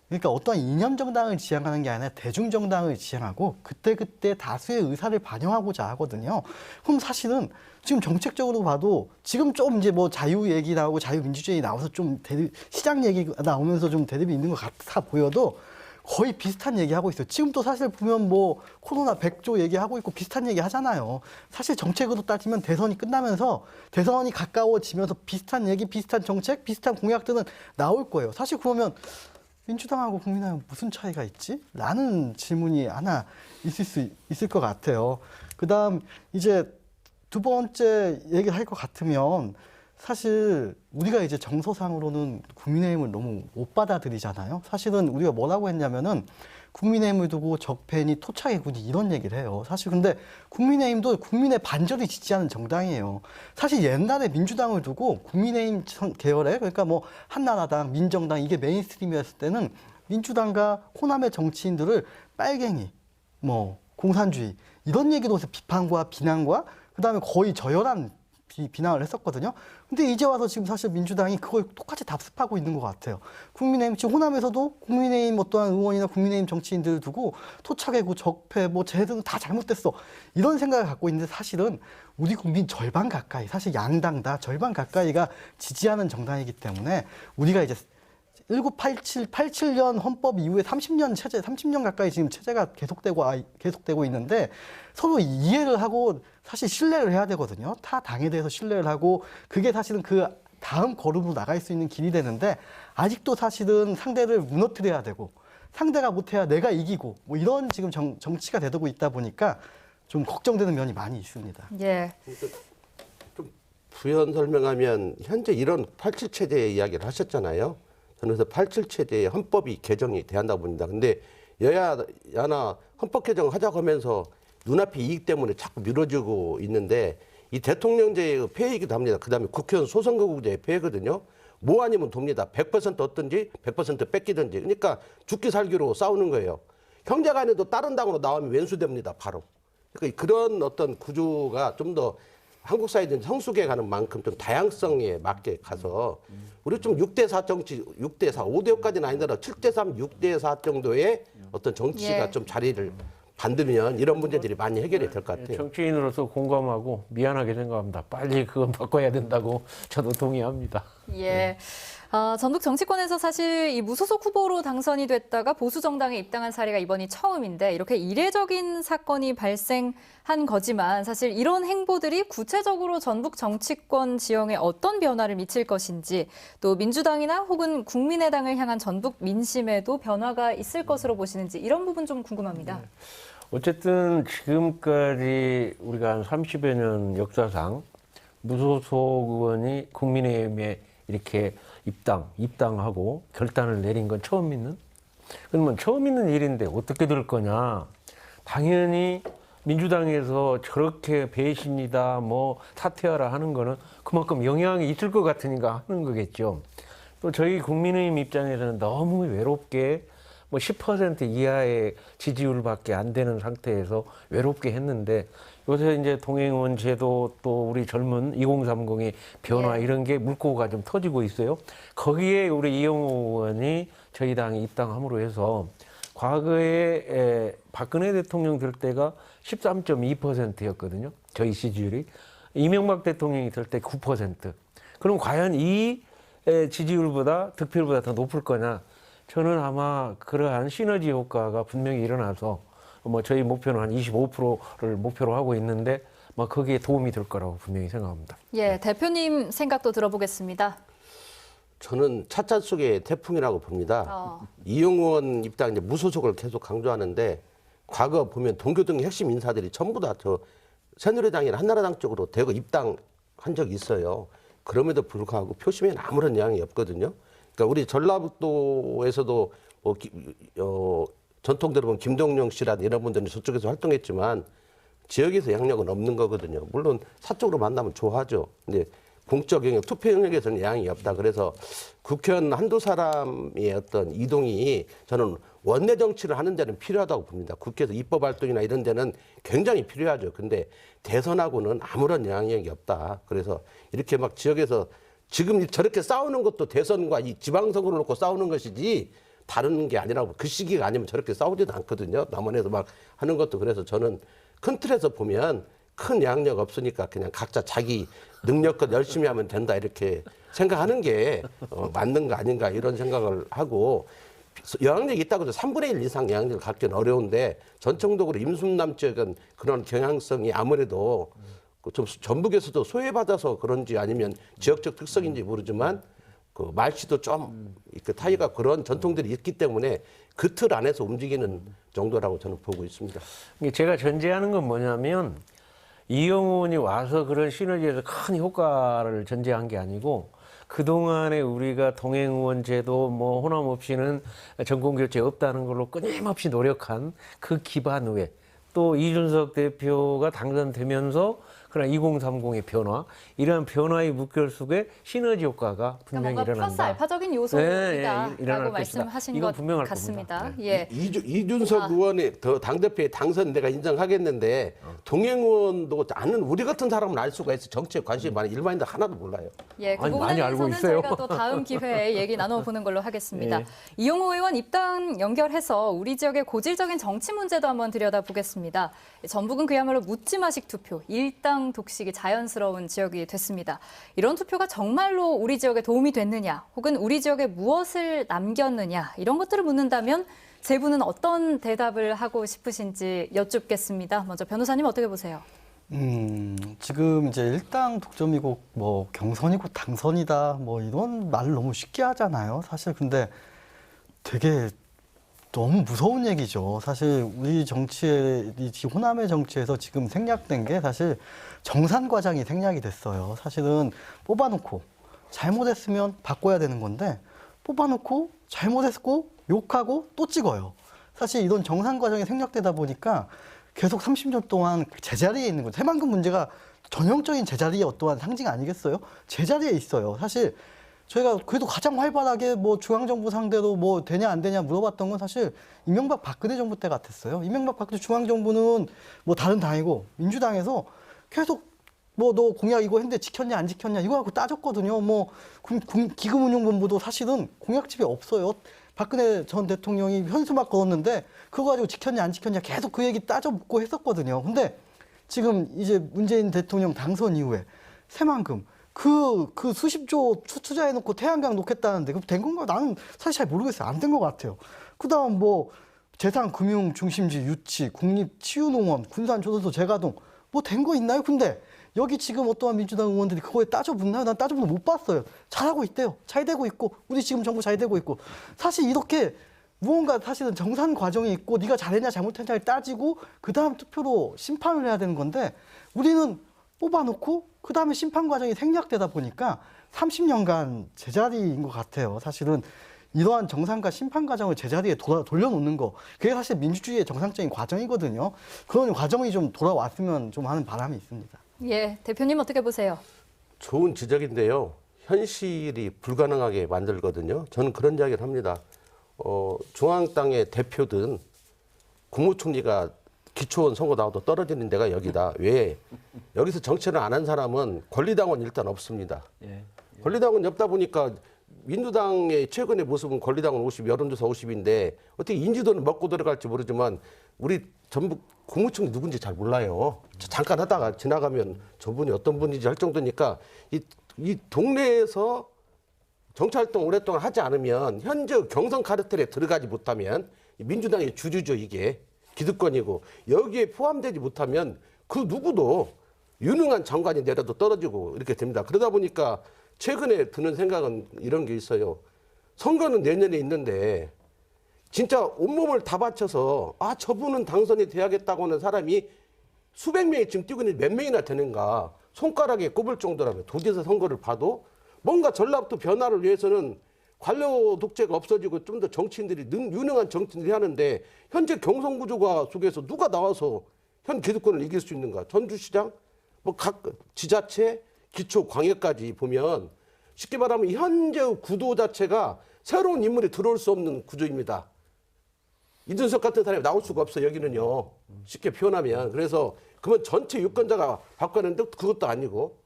그러니까 어떠한 이념 정당을 지향하는 게 아니라 대중 정당을 지향하고 그때그때 다수의 의사를 반영하고자 하거든요. 그럼 사실은 지금 정책적으로 봐도 지금 좀 이제 뭐 자유 얘기 나오고 자유민주주의 나와서 좀 시장 얘기가 나오면서 좀 대립이 있는 것 같아 보여도 거의 비슷한 얘기하고 있어요. 지금도 사실 보면 뭐 코로나 100조 얘기하고 있고 비슷한 얘기 하잖아요. 사실 정책으로 따지면 대선이 끝나면서 대선이 가까워지면서 비슷한 얘기, 비슷한 정책, 비슷한 공약들은 나올 거예요. 사실 그러면 민주당하고 국민의힘 무슨 차이가 있지? 라는 질문이 하나 있을 것 같아요. 그다음 이제 두 번째 얘기를 할 것 같으면 사실 우리가 이제 정서상으로는 국민의힘을 너무 못 받아들이잖아요. 사실은 우리가 뭐라고 했냐면은 국민의힘을 두고 적폐니 토착의군이 이런 얘기를 해요. 사실 근데 국민의힘도 국민의 반절이 지지하는 정당이에요. 사실 옛날에 민주당을 두고 국민의힘 계열에 그러니까 뭐 한나라당, 민정당 이게 메인스트림이었을 때는 민주당과 호남의 정치인들을 빨갱이, 뭐 공산주의 이런 얘기로 해서 비판과 비난과 그다음에 거의 저열한 비난을 했었거든요. 근데 이제 와서 지금 사실 민주당이 그걸 똑같이 답습하고 있는 것 같아요. 국민의힘, 지금 호남에서도 국민의힘 어떠한 의원이나 국민의힘 정치인들을 두고 토착애고 적폐, 뭐 쟤들은 다 잘못됐어. 이런 생각을 갖고 있는데 사실은 우리 국민 절반 가까이, 사실 양당 다 절반 가까이가 지지하는 정당이기 때문에 우리가 이제 87년 헌법 이후에 30년 가까이 지금 체제가 계속되고 있는데 서로 이해를 하고 사실 신뢰를 해야 되거든요. 타 당에 대해서 신뢰를 하고 그게 사실은 그 다음 걸음으로 나갈 수 있는 길이 되는데 아직도 사실은 상대를 무너뜨려야 되고 상대가 못해야 내가 이기고 뭐 이런 지금 정치가 되고 있다 보니까 좀 걱정되는 면이 많이 있습니다. 예. 부연 설명하면 현재 이런 87 체제의 이야기를 하셨잖아요. 저는 그래서 87 체제의 헌법이 개정이 돼야 한다고 봅니다. 근데 여야나 헌법 개정을 하자고 하면서 눈앞의 이익 때문에 자꾸 미뤄지고 있는데 이 대통령제의 폐해이기도 합니다. 그다음에 국회의원 소선거구제의 폐해거든요. 뭐 아니면 돕니다. 100% 얻든지 100% 뺏기든지. 그러니까 죽기 살기로 싸우는 거예요. 형제간에도 다른 당으로 나오면 왼수됩니다. 바로. 그러니까 그런 어떤 구조가 좀 더 한국 사회든 성숙해 가는 만큼 좀 다양성에 맞게 가서 우리 좀 6대4 정치, 6대4, 5대5까지는 아니더라도 7대3, 6대4 정도의 어떤 정치가 예. 좀 자리를 만들면 이런 문제들이 많이 해결이 될 것 같아요. 정치인으로서 공감하고 미안하게 생각합니다. 빨리 그건 바꿔야 된다고 저도 동의합니다. 예. 전북 정치권에서 사실 이 무소속 후보로 당선이 됐다가 보수 정당에 입당한 사례가 이번이 처음인데 이렇게 이례적인 사건이 발생한 거지만 사실 이런 행보들이 구체적으로 전북 정치권 지형에 어떤 변화를 미칠 것인지 또 민주당이나 혹은 국민의당을 향한 전북 민심에도 변화가 있을 것으로 보시는지 이런 부분 좀 궁금합니다. 어쨌든 지금까지 우리가 한 30여 년 역사상 무소속 의원이 국민의힘에 이렇게 입당하고 결단을 내린 건 처음 있는? 그러면 처음 있는 일인데 어떻게 될 거냐? 당연히 민주당에서 저렇게 배신이다, 뭐 사퇴하라 하는 거는 그만큼 영향이 있을 것 같으니까 하는 거겠죠. 또 저희 국민의힘 입장에서는 너무 외롭게 뭐 10% 이하의 지지율밖에 안 되는 상태에서 외롭게 했는데 요새 이제 동행원 제도 또 우리 젊은 2030의 변화 예. 이런 게 물꼬가 좀 터지고 있어요. 거기에 우리 이용호 의원이 저희 당에 입당함으로 해서 과거에 박근혜 대통령 될 때가 13.2%였거든요. 저희 지지율이. 이명박 대통령이 될 때 9%. 그럼 과연 이 지지율보다 득표율보다 더 높을 거냐? 저는 아마 그러한 시너지 효과가 분명히 일어나서 뭐 저희 목표는 한 25%를 목표로 하고 있는데 뭐 거기에 도움이 될 거라고 분명히 생각합니다. 예, 대표님 생각도 들어보겠습니다. 저는 찻잔 속의 태풍이라고 봅니다. 이용호 의원 입당 이제 무소속을 계속 강조하는데 과거 보면 동교동의 핵심 인사들이 전부 다 저 새누리당이나 한나라당 쪽으로 대거 입당한 적이 있어요. 그럼에도 불구하고 표심에는 아무런 영향이 없거든요. 그러니까 우리 전라북도에서도 뭐 전통대로 보면 김동영 씨라든지 이런 분들은 저쪽에서 활동했지만 지역에서 영향력은 없는 거거든요. 물론 사적으로 만나면 좋아하죠. 근데 공적 영역, 투표 영역에서는 영향이 없다. 그래서 국회의원 한두 사람의 어떤 이동이 저는 원내 정치를 하는 데는 필요하다고 봅니다. 국회에서 입법 활동이나 이런 데는 굉장히 필요하죠. 근데 대선하고는 아무런 영향력이 없다. 그래서 이렇게 막 지역에서 지금 저렇게 싸우는 것도 대선과 이 지방선거를 놓고 싸우는 것이지 다른 게 아니라고 그 시기가 아니면 저렇게 싸우지도 않거든요. 남원에서 막 하는 것도 그래서 저는 큰 틀에서 보면 큰 영향력 없으니까 그냥 각자 자기 능력껏 열심히 하면 된다 이렇게 생각하는 게 맞는 거 아닌가 이런 생각을 하고 영향력이 있다고 해서 3분의 1 이상 영향력을 갖기는 어려운데 전통적으로 임순남 쪽은 그런 경향성이 아무래도 좀 전북에서도 소외받아서 그런지 아니면 지역적 특성인지 모르지만 그 말씨도 좀 타이가 그런 전통들이 있기 때문에 그 틀 안에서 움직이는 정도라고 저는 보고 있습니다. 제가 전제하는 건 뭐냐면 이용호 의원이 와서 그런 시너지에서 큰 효과를 전제한 게 아니고 그동안에 우리가 동행의원 제도 뭐 호남 없이는 정권교체 없다는 걸로 끊임없이 노력한 그 기반 위에 또 이준석 대표가 당선되면서 그런 2030의 변화, 이러한 변화의 물결 속에 시너지 효과가 분명히 뭔가 플러스 일어난다. 알파적인 요소이다라고 일어날 말씀하신 이건 것 분명할 같습니다. 겁니다. 예. 이준석 의원이 더 당대표에 당선 내가 인정하겠는데 동행의원도 아는 우리 같은 사람은 알 수가 있어. 정치에 관심이 많은 일반인들 하나도 몰라요. 예, 그 아니, 부분에 많이 알고 대해서는 있어요. 저희가 또 다음 기회에 얘기 나눠보는 걸로 하겠습니다. 예. 이용호 의원 입당 연결해서 우리 지역의 고질적인 정치 문제도 한번 들여다보겠습니다. 전북은 그야말로 묻지마식 투표, 일당 독식이 자연스러운 지역이 됐습니다. 이런 투표가 정말로 우리 지역에 도움이 됐느냐, 혹은 우리 지역에 무엇을 남겼느냐, 이런 것들을 묻는다면 세 분은 어떤 대답을 하고 싶으신지 여쭙겠습니다. 먼저 변호사님 어떻게 보세요? 지금 이제 일당 독점이고 뭐 경선이고 당선이다 뭐 이런 말을 너무 쉽게 하잖아요. 사실 근데 되게 너무 무서운 얘기죠. 사실 우리 정치의 이 호남의 정치에서 지금 생략된 게 사실 정산 과정이 생략이 됐어요. 사실은 뽑아놓고 잘못했으면 바꿔야 되는 건데 뽑아놓고 잘못했고 욕하고 또 찍어요. 사실 이런 정산 과정이 생략되다 보니까 계속 30년 동안 제자리에 있는 거죠. 새만금 문제가 전형적인 제자리의 어떠한 상징 아니겠어요? 제자리에 있어요. 사실 저희가 그래도 가장 활발하게 뭐 중앙정부 상대로 뭐 되냐 안 되냐 물어봤던 건 사실 이명박 박근혜 정부 때 같았어요. 이명박 박근혜 중앙정부는 뭐 다른 당이고 민주당에서 계속 뭐 너 공약 이거 했는데 지켰냐 안 지켰냐 이거 갖고 따졌거든요. 뭐 기금운용본부도 사실은 공약집이 없어요. 박근혜 전 대통령이 현수막 걸었는데 그거 가지고 지켰냐 안 지켰냐 계속 그 얘기 따져 묻고 했었거든요. 근데 지금 이제 문재인 대통령 당선 이후에 새만금 그 수십조 투자해놓고 태양광 놓겠다는데 그럼 된 건가? 나는 사실 잘 모르겠어요. 안 된 것 같아요. 그다음 뭐 재산 금융 중심지 유치, 국립치유농원, 군산조선소 재가동 뭐 된 거 있나요? 근데 여기 지금 어떠한 민주당 의원들이 그거에 따져 묻나요? 난 따져 묻는 못 봤어요. 잘하고 있대요. 잘 되고 있고 우리 지금 정부 잘 되고 있고 사실 이렇게 무언가 사실은 정산 과정이 있고 네가 잘했냐 잘못했냐를 따지고 그다음 투표로 심판을 해야 되는 건데 우리는 뽑아놓고 그다음에 심판 과정이 생략되다 보니까 30년간 제자리인 것 같아요. 사실은 이러한 정상과 심판 과정을 제자리에 돌려놓는 거 그게 사실 민주주의의 정상적인 과정이거든요. 그런 과정이 좀 돌아왔으면 좀 하는 바람이 있습니다. 예, 대표님 어떻게 보세요? 좋은 지적인데요. 현실이 불가능하게 만들거든요. 저는 그런 이야기를 합니다. 중앙당의 대표든 국무총리가 기초원 선거 나와도 떨어지는 데가 여기다. 왜? 여기서 정치를 안 한 사람은 권리당원 일단 없습니다. 권리당원 없다 보니까 민주당의 최근의 모습은 권리당원 50, 여론조사 50인데 어떻게 인지도는 먹고 들어갈지 모르지만 우리 전북 국무총리 누군지 잘 몰라요. 잠깐 하다가 지나가면 저분이 어떤 분인지 할 정도니까 이 동네에서 정치활동 오랫동안 하지 않으면 현재 경선 카르텔에 들어가지 못하면 민주당의 주류죠 이게. 기득권이고 여기에 포함되지 못하면 그 누구도 유능한 장관이 내려도 떨어지고 이렇게 됩니다. 그러다 보니까 최근에 드는 생각은 이런 게 있어요. 선거는 내년에 있는데 진짜 온몸을 다 바쳐서 저분은 당선이 돼야겠다고 하는 사람이 수백 명이 지금 뛰고 있는데 몇 명이나 되는가 손가락에 꼽을 정도라면 도지사 선거를 봐도 뭔가 전라북도 변화를 위해서는 관료 독재가 없어지고 좀 더 정치인들이 유능한 정치인들이 하는데 현재 경선 구조가 속에서 누가 나와서 현 기득권을 이길 수 있는가? 전주시장, 뭐 각 지자체, 기초 광역까지 보면 쉽게 말하면 현재 구도 자체가 새로운 인물이 들어올 수 없는 구조입니다. 이준석 같은 사람이 나올 수가 없어 여기는요. 쉽게 표현하면 그래서 그러면 전체 유권자가 바꿔내는데 그것도 아니고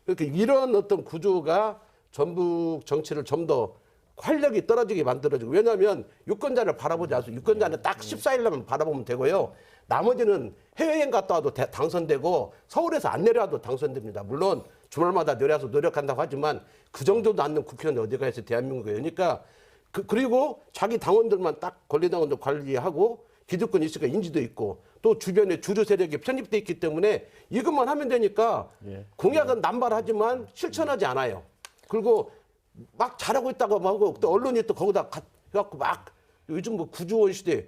이렇게 이런 어떤 구조가 전북 정치를 좀 더 활력이 떨어지게 만들어지고 왜냐하면 유권자를 바라보지 않고 유권자는 딱 14일날만 바라보면 되고요. 나머지는 해외여행 갔다 와도 당선되고 서울에서 안 내려와도 당선됩니다. 물론 주말마다 내려와서 노력한다고 하지만 그 정도도 않는 국회의원 어디가 있어 대한민국에. 그러니까 그리고 자기 당원들만 딱 권리당원들 관리하고 기득권이 있으니까 인지도 있고 또 주변에 주류 세력이 편입돼 있기 때문에 이것만 하면 되니까 공약은 남발하지만 실천하지 않아요. 그리고 막 잘하고 있다고 하고 또 언론이 또 거기다 해갖고 막 요즘 뭐 구조원 시대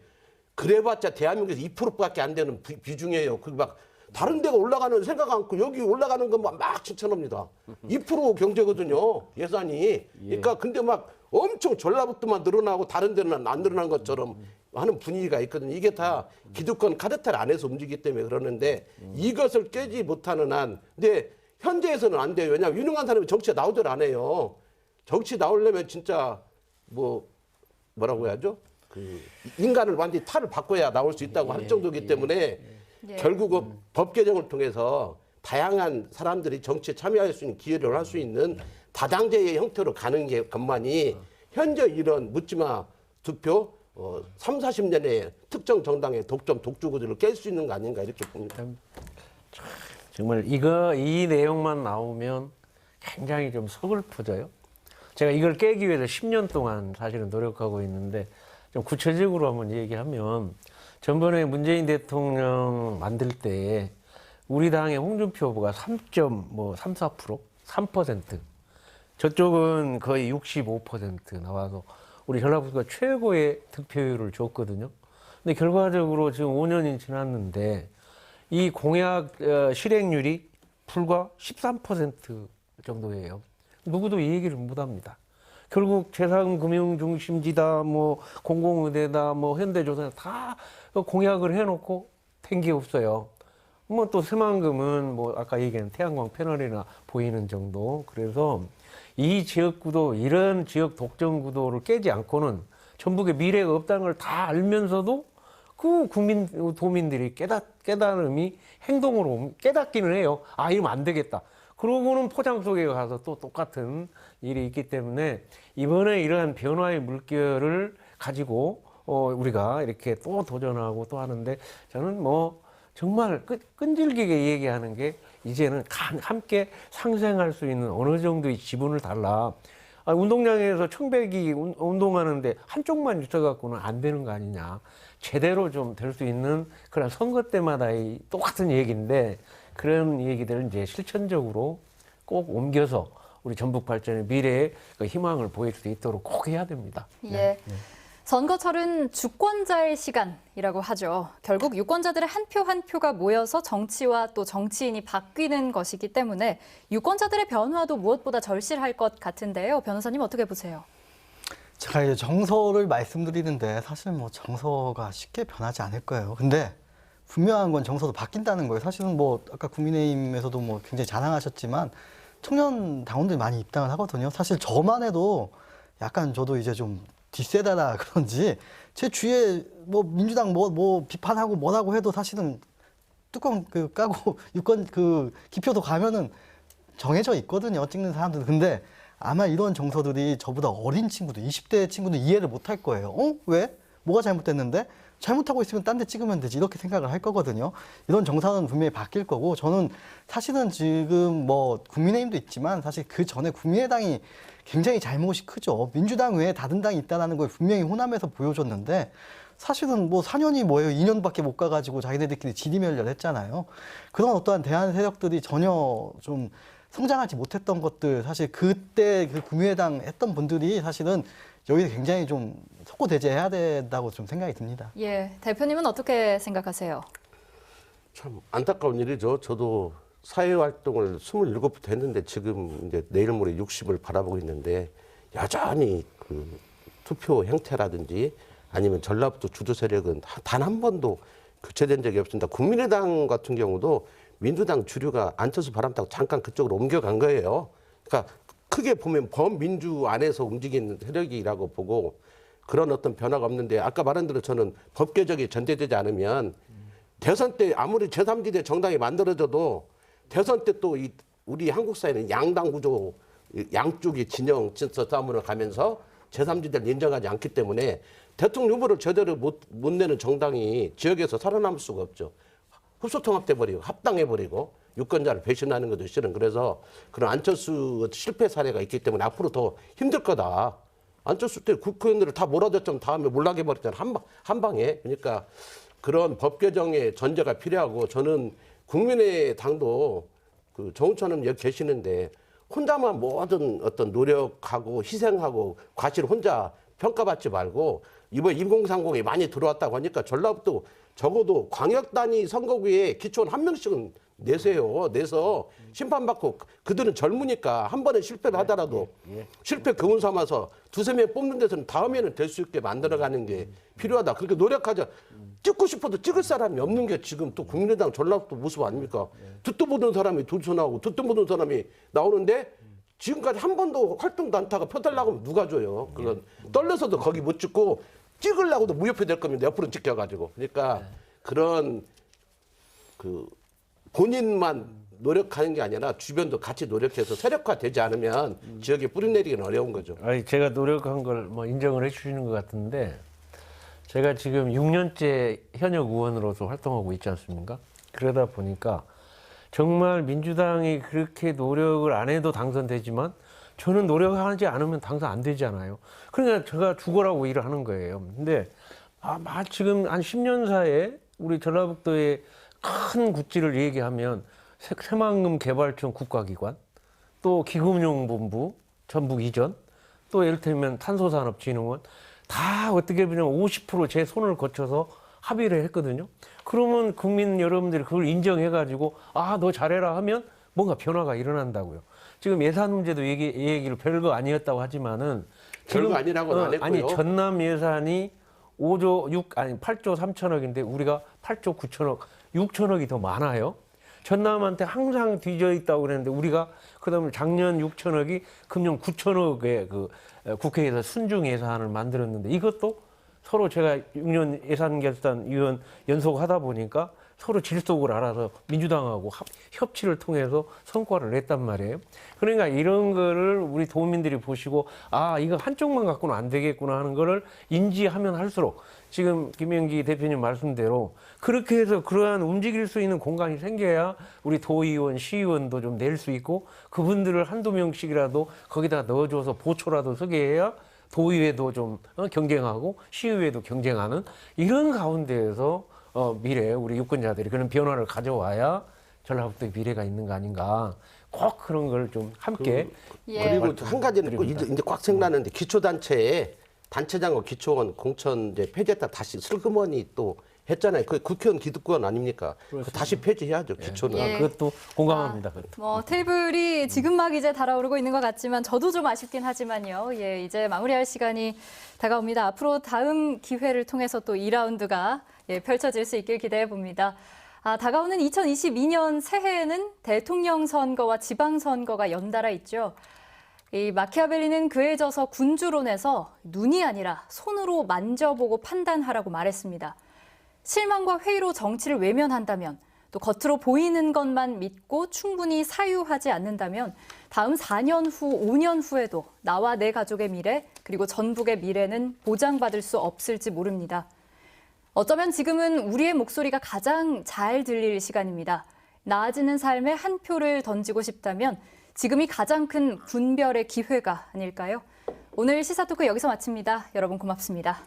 그래봤자 대한민국에서 2%밖에 안 되는 비중이에요. 그 막 다른 데가 올라가는 생각 않고 여기 올라가는 것만 막 칭찬합니다. 2% 경제거든요 예산이. 그러니까 근데 막 엄청 전라북도만 늘어나고 다른 데는 안 늘어난 것처럼 하는 분위기가 있거든요. 이게 다 기득권 카르텔 안에서 움직이기 때문에 그러는데 이것을 깨지 못하는 한 근데 현재에서는 안 돼요. 왜냐하면 유능한 사람이 정치에 나오질 안 해요. 정치 나오려면 진짜 뭐라고 해야죠? 그 인간을 완전히 탈을 바꿔야 나올 수 있다고 할 정도이기 때문에 결국은 법 개정을 통해서 다양한 사람들이 정치에 참여할 수 있는 기회를 할 수 있는 다당제의 형태로 가는 게 것만이 현재 이런 묻지마 득표 3, 40년의 특정 정당의 독점 독주 구조를 깰 수 있는 거 아닌가 이렇게 봅니다. 정말 이 내용만 나오면 굉장히 좀 서글퍼져요. 제가 이걸 깨기 위해서 10년 동안 사실은 노력하고 있는데 좀 구체적으로 한번 얘기하면 전번에 문재인 대통령 만들 때 우리 당의 홍준표 후보가 3.34%, 3%. 저쪽은 거의 65% 나와서 우리 전라북도가 최고의 득표율을 줬거든요. 근데 결과적으로 지금 5년이 지났는데 이 공약 실행률이 불과 13% 정도예요. 누구도 이 얘기를 못합니다. 결국 제3금융중심지다, 뭐 공공의대다, 뭐 현대조선다 다 공약을 해놓고 된 게 없어요. 뭐 또 새만금은 뭐 아까 얘기한 태양광 패널이나 보이는 정도. 그래서 이 지역구도 이런 지역 독점 구도를 깨지 않고는 전북의 미래가 없다는 걸 다 알면서도 그 도민들이 깨달음이 행동으로 깨닫기는 해요. 아, 이러면 안 되겠다. 그러고는 포장 속에 가서 또 똑같은 일이 있기 때문에 이번에 이러한 변화의 물결을 가지고 우리가 이렇게 또 도전하고 또 하는데 저는 뭐 정말 끈질기게 얘기하는 게 이제는 함께 상생할 수 있는 어느 정도의 지분을 달라. 운동장에서 1,100이 운동하는데 한쪽만 있어갖고는 안 되는 거 아니냐. 제대로 좀 될 수 있는 그런 선거 때마다 똑같은 얘기인데 그런 얘기들을 이제 실천적으로 꼭 옮겨서 우리 전북 발전의 미래의 그 희망을 보일 수 있도록 꼭 해야 됩니다. 예. 선거철은 주권자의 시간이라고 하죠. 결국 유권자들의 한 표 한 표가 모여서 정치와 또 정치인이 바뀌는 것이기 때문에 유권자들의 변화도 무엇보다 절실할 것 같은데요. 변호사님 어떻게 보세요? 제가 이제 정서를 말씀드리는데 사실 뭐 정서가 쉽게 변하지 않을 거예요. 근데 분명한 건 정서도 바뀐다는 거예요. 사실은 뭐 아까 국민의힘에서도 뭐 굉장히 자랑하셨지만 청년 당원들이 많이 입당을 하거든요. 사실 저만 해도 약간 저도 이제 좀 뒷세대라 그런지 제 주위에 뭐 민주당 뭐 비판하고 뭐라고 해도 사실은 뚜껑 까고 유권 기표도 가면은 정해져 있거든요. 찍는 사람들은. 근데 아마 이런 정서들이 저보다 어린 친구들, 20대 친구들 이해를 못 할 거예요. 왜? 뭐가 잘못됐는데? 잘못하고 있으면 딴 데 찍으면 되지. 이렇게 생각을 할 거거든요. 이런 정서는 분명히 바뀔 거고 저는 사실은 지금 뭐 국민의힘도 있지만 사실 그 전에 국민의당이 굉장히 잘못이 크죠. 민주당 외에 다른 당이 있다는 걸 분명히 호남에서 보여줬는데 사실은 뭐 4년이 뭐예요. 2년밖에 못 가가지고 자기네들끼리 지리멸렬했잖아요. 그런 어떠한 대안 세력들이 전혀 좀 성장하지 못했던 것들 사실 그때 그 국민의당 했던 분들이 사실은 여기서 굉장히 좀 속고대죄해야 된다고 좀 생각이 듭니다. 예, 대표님은 어떻게 생각하세요? 참 안타까운 일이죠. 저도 사회활동을 27부터 했는데 지금 이제 내일 모레 60을 바라보고 있는데 여전히 그 투표 형태라든지 아니면 전라북도 주도 세력은 단 한 번도 교체된 적이 없습니다. 국민의당 같은 경우도 민주당 주류가 안철수 바람 타고 잠깐 그쪽으로 옮겨간 거예요. 그러니까 크게 보면 범민주 안에서 움직이는 세력이라고 보고 그런 어떤 변화가 없는데 아까 말한 대로 저는 법 개정이 전제되지 않으면 대선 때 아무리 제3지대 정당이 만들어져도 대선 때 또 우리 한국 사회는 양당 구조, 양쪽이 진영 싸움으로 가면서 제3지대를 인정하지 않기 때문에 대통령 후보를 제대로 못 내는 정당이 지역에서 살아남을 수가 없죠. 흡수통합돼버리고 합당해버리고 유권자를 배신하는 것도 싫은. 그래서 그런 안철수 실패 사례가 있기 때문에 앞으로 더 힘들 거다. 안철수 때 국회의원들을 다 몰아줬던 다음에 몰락해버렸잖아. 한 방에. 그러니까 그런 법 개정의 전제가 필요하고 저는 국민의당도 그 정우천 의원 여기 계시는데 혼자만 모든 어떤 노력하고 희생하고 과실 혼자 평가받지 말고 이번에 2030이 많이 들어왔다고 하니까 전라북도 적어도 광역단위 선거구에 기초원 한 명씩은 내세요. 내서 심판받고 그들은 젊으니까 한 번에 실패를 하더라도 실패 교훈 삼아서 두세 명 뽑는 데서는 다음에는 될 수 있게 만들어가는 게 필요하다. 그렇게 노력하자. 찍고 싶어도 찍을 사람이 없는 게 지금 또 국민의당 전라북도 모습 아닙니까? 듣도 보던 사람이 도전하고 듣도 보던 사람이 나오는데 지금까지 한 번도 활동도 안 타가 펴달라고 하면 누가 줘요? 그건 떨려서도 거기 못 찍고 찍으려고도 무효표 될 겁니다. 옆으로 찍혀가지고. 그러니까 그런 그 본인만 노력하는 게 아니라 주변도 같이 노력해서 세력화되지 않으면 지역에 뿌리내리기는 어려운 거죠. 아니, 제가 노력한 걸 뭐 인정을 해주시는 것 같은데 제가 지금 6년째 현역 의원으로서 활동하고 있지 않습니까? 그러다 보니까 정말 민주당이 그렇게 노력을 안 해도 당선되지만 저는 노력하지 않으면 당선 안 되잖아요. 그러니까 제가 죽어라고 일을 하는 거예요. 근데 지금 한 10년 사이에 우리 전라북도의 큰 구찌를 얘기하면 새만금 개발청 국가기관, 또 기금융본부, 전북 이전, 또 이를테면 탄소산업진흥원 다 어떻게 보면 50% 제 손을 거쳐서 합의를 했거든요. 그러면 국민 여러분들이 그걸 인정해가지고 아, 너 잘해라 하면 뭔가 변화가 일어난다고요. 지금 예산 문제도 얘기를 별거 아니었다고 하지만은 별거 아니라고는 안 했고요. 아니 전남 예산이 8조 3천억인데 우리가 8조 9천억, 6천억이 더 많아요. 전남한테 항상 뒤져 있다고 그랬는데 우리가 그다음에 작년 6천억이 금년 9천억의 그 국회에서 순중 예산을 만들었는데 이것도 서로 제가 6년 예산결산위원 연속하다 보니까 서로 질속을 알아서 민주당하고 협치를 통해서 성과를 냈단 말이에요. 그러니까 이런 거를 우리 도민들이 보시고 아, 이거 한쪽만 갖고는 안 되겠구나 하는 거를 인지하면 할수록 지금 김영기 대표님 말씀대로 그렇게 해서 그러한 움직일 수 있는 공간이 생겨야 우리 도의원, 시의원도 좀 낼 수 있고 그분들을 한두 명씩이라도 거기다 넣어줘서 보초라도 서게 해야 도의회도 좀 경쟁하고 시의회도 경쟁하는 이런 가운데에서 미래 우리 유권자들이 그런 변화를 가져와야 전라북도의 미래가 있는 거 아닌가. 꼭 그런 걸 좀 함께. 그리고 한 가지는 꼭 이제 꽉 생각나는데 기초단체에 단체장과 기초원 공천 이제 폐지했다 다시 슬그머니 또 했잖아요. 그 국회의원 기득권 아닙니까? 그 다시 폐지해야죠. 기초는. 예. 그것도 공감합니다. 뭐 테이블이 지금 막 이제 달아오르고 있는 것 같지만 저도 좀 아쉽긴 하지만요. 예, 이제 마무리할 시간이 다가옵니다. 앞으로 다음 기회를 통해서 또 2라운드가 펼쳐질 수 있길 기대해 봅니다. 다가오는 2022년 새해에는 대통령 선거와 지방선거가 연달아 있죠. 이 마키아벨리는 그에 져서 군주론에서 눈이 아니라 손으로 만져보고 판단하라고 말했습니다. 실망과 회의로 정치를 외면한다면 또 겉으로 보이는 것만 믿고 충분히 사유하지 않는다면 다음 4년 후, 5년 후에도 나와 내 가족의 미래 그리고 전북의 미래는 보장받을 수 없을지 모릅니다. 어쩌면 지금은 우리의 목소리가 가장 잘 들릴 시간입니다. 나아지는 삶에 한 표를 던지고 싶다면 지금이 가장 큰 분별의 기회가 아닐까요? 오늘 시사토크 여기서 마칩니다. 여러분 고맙습니다.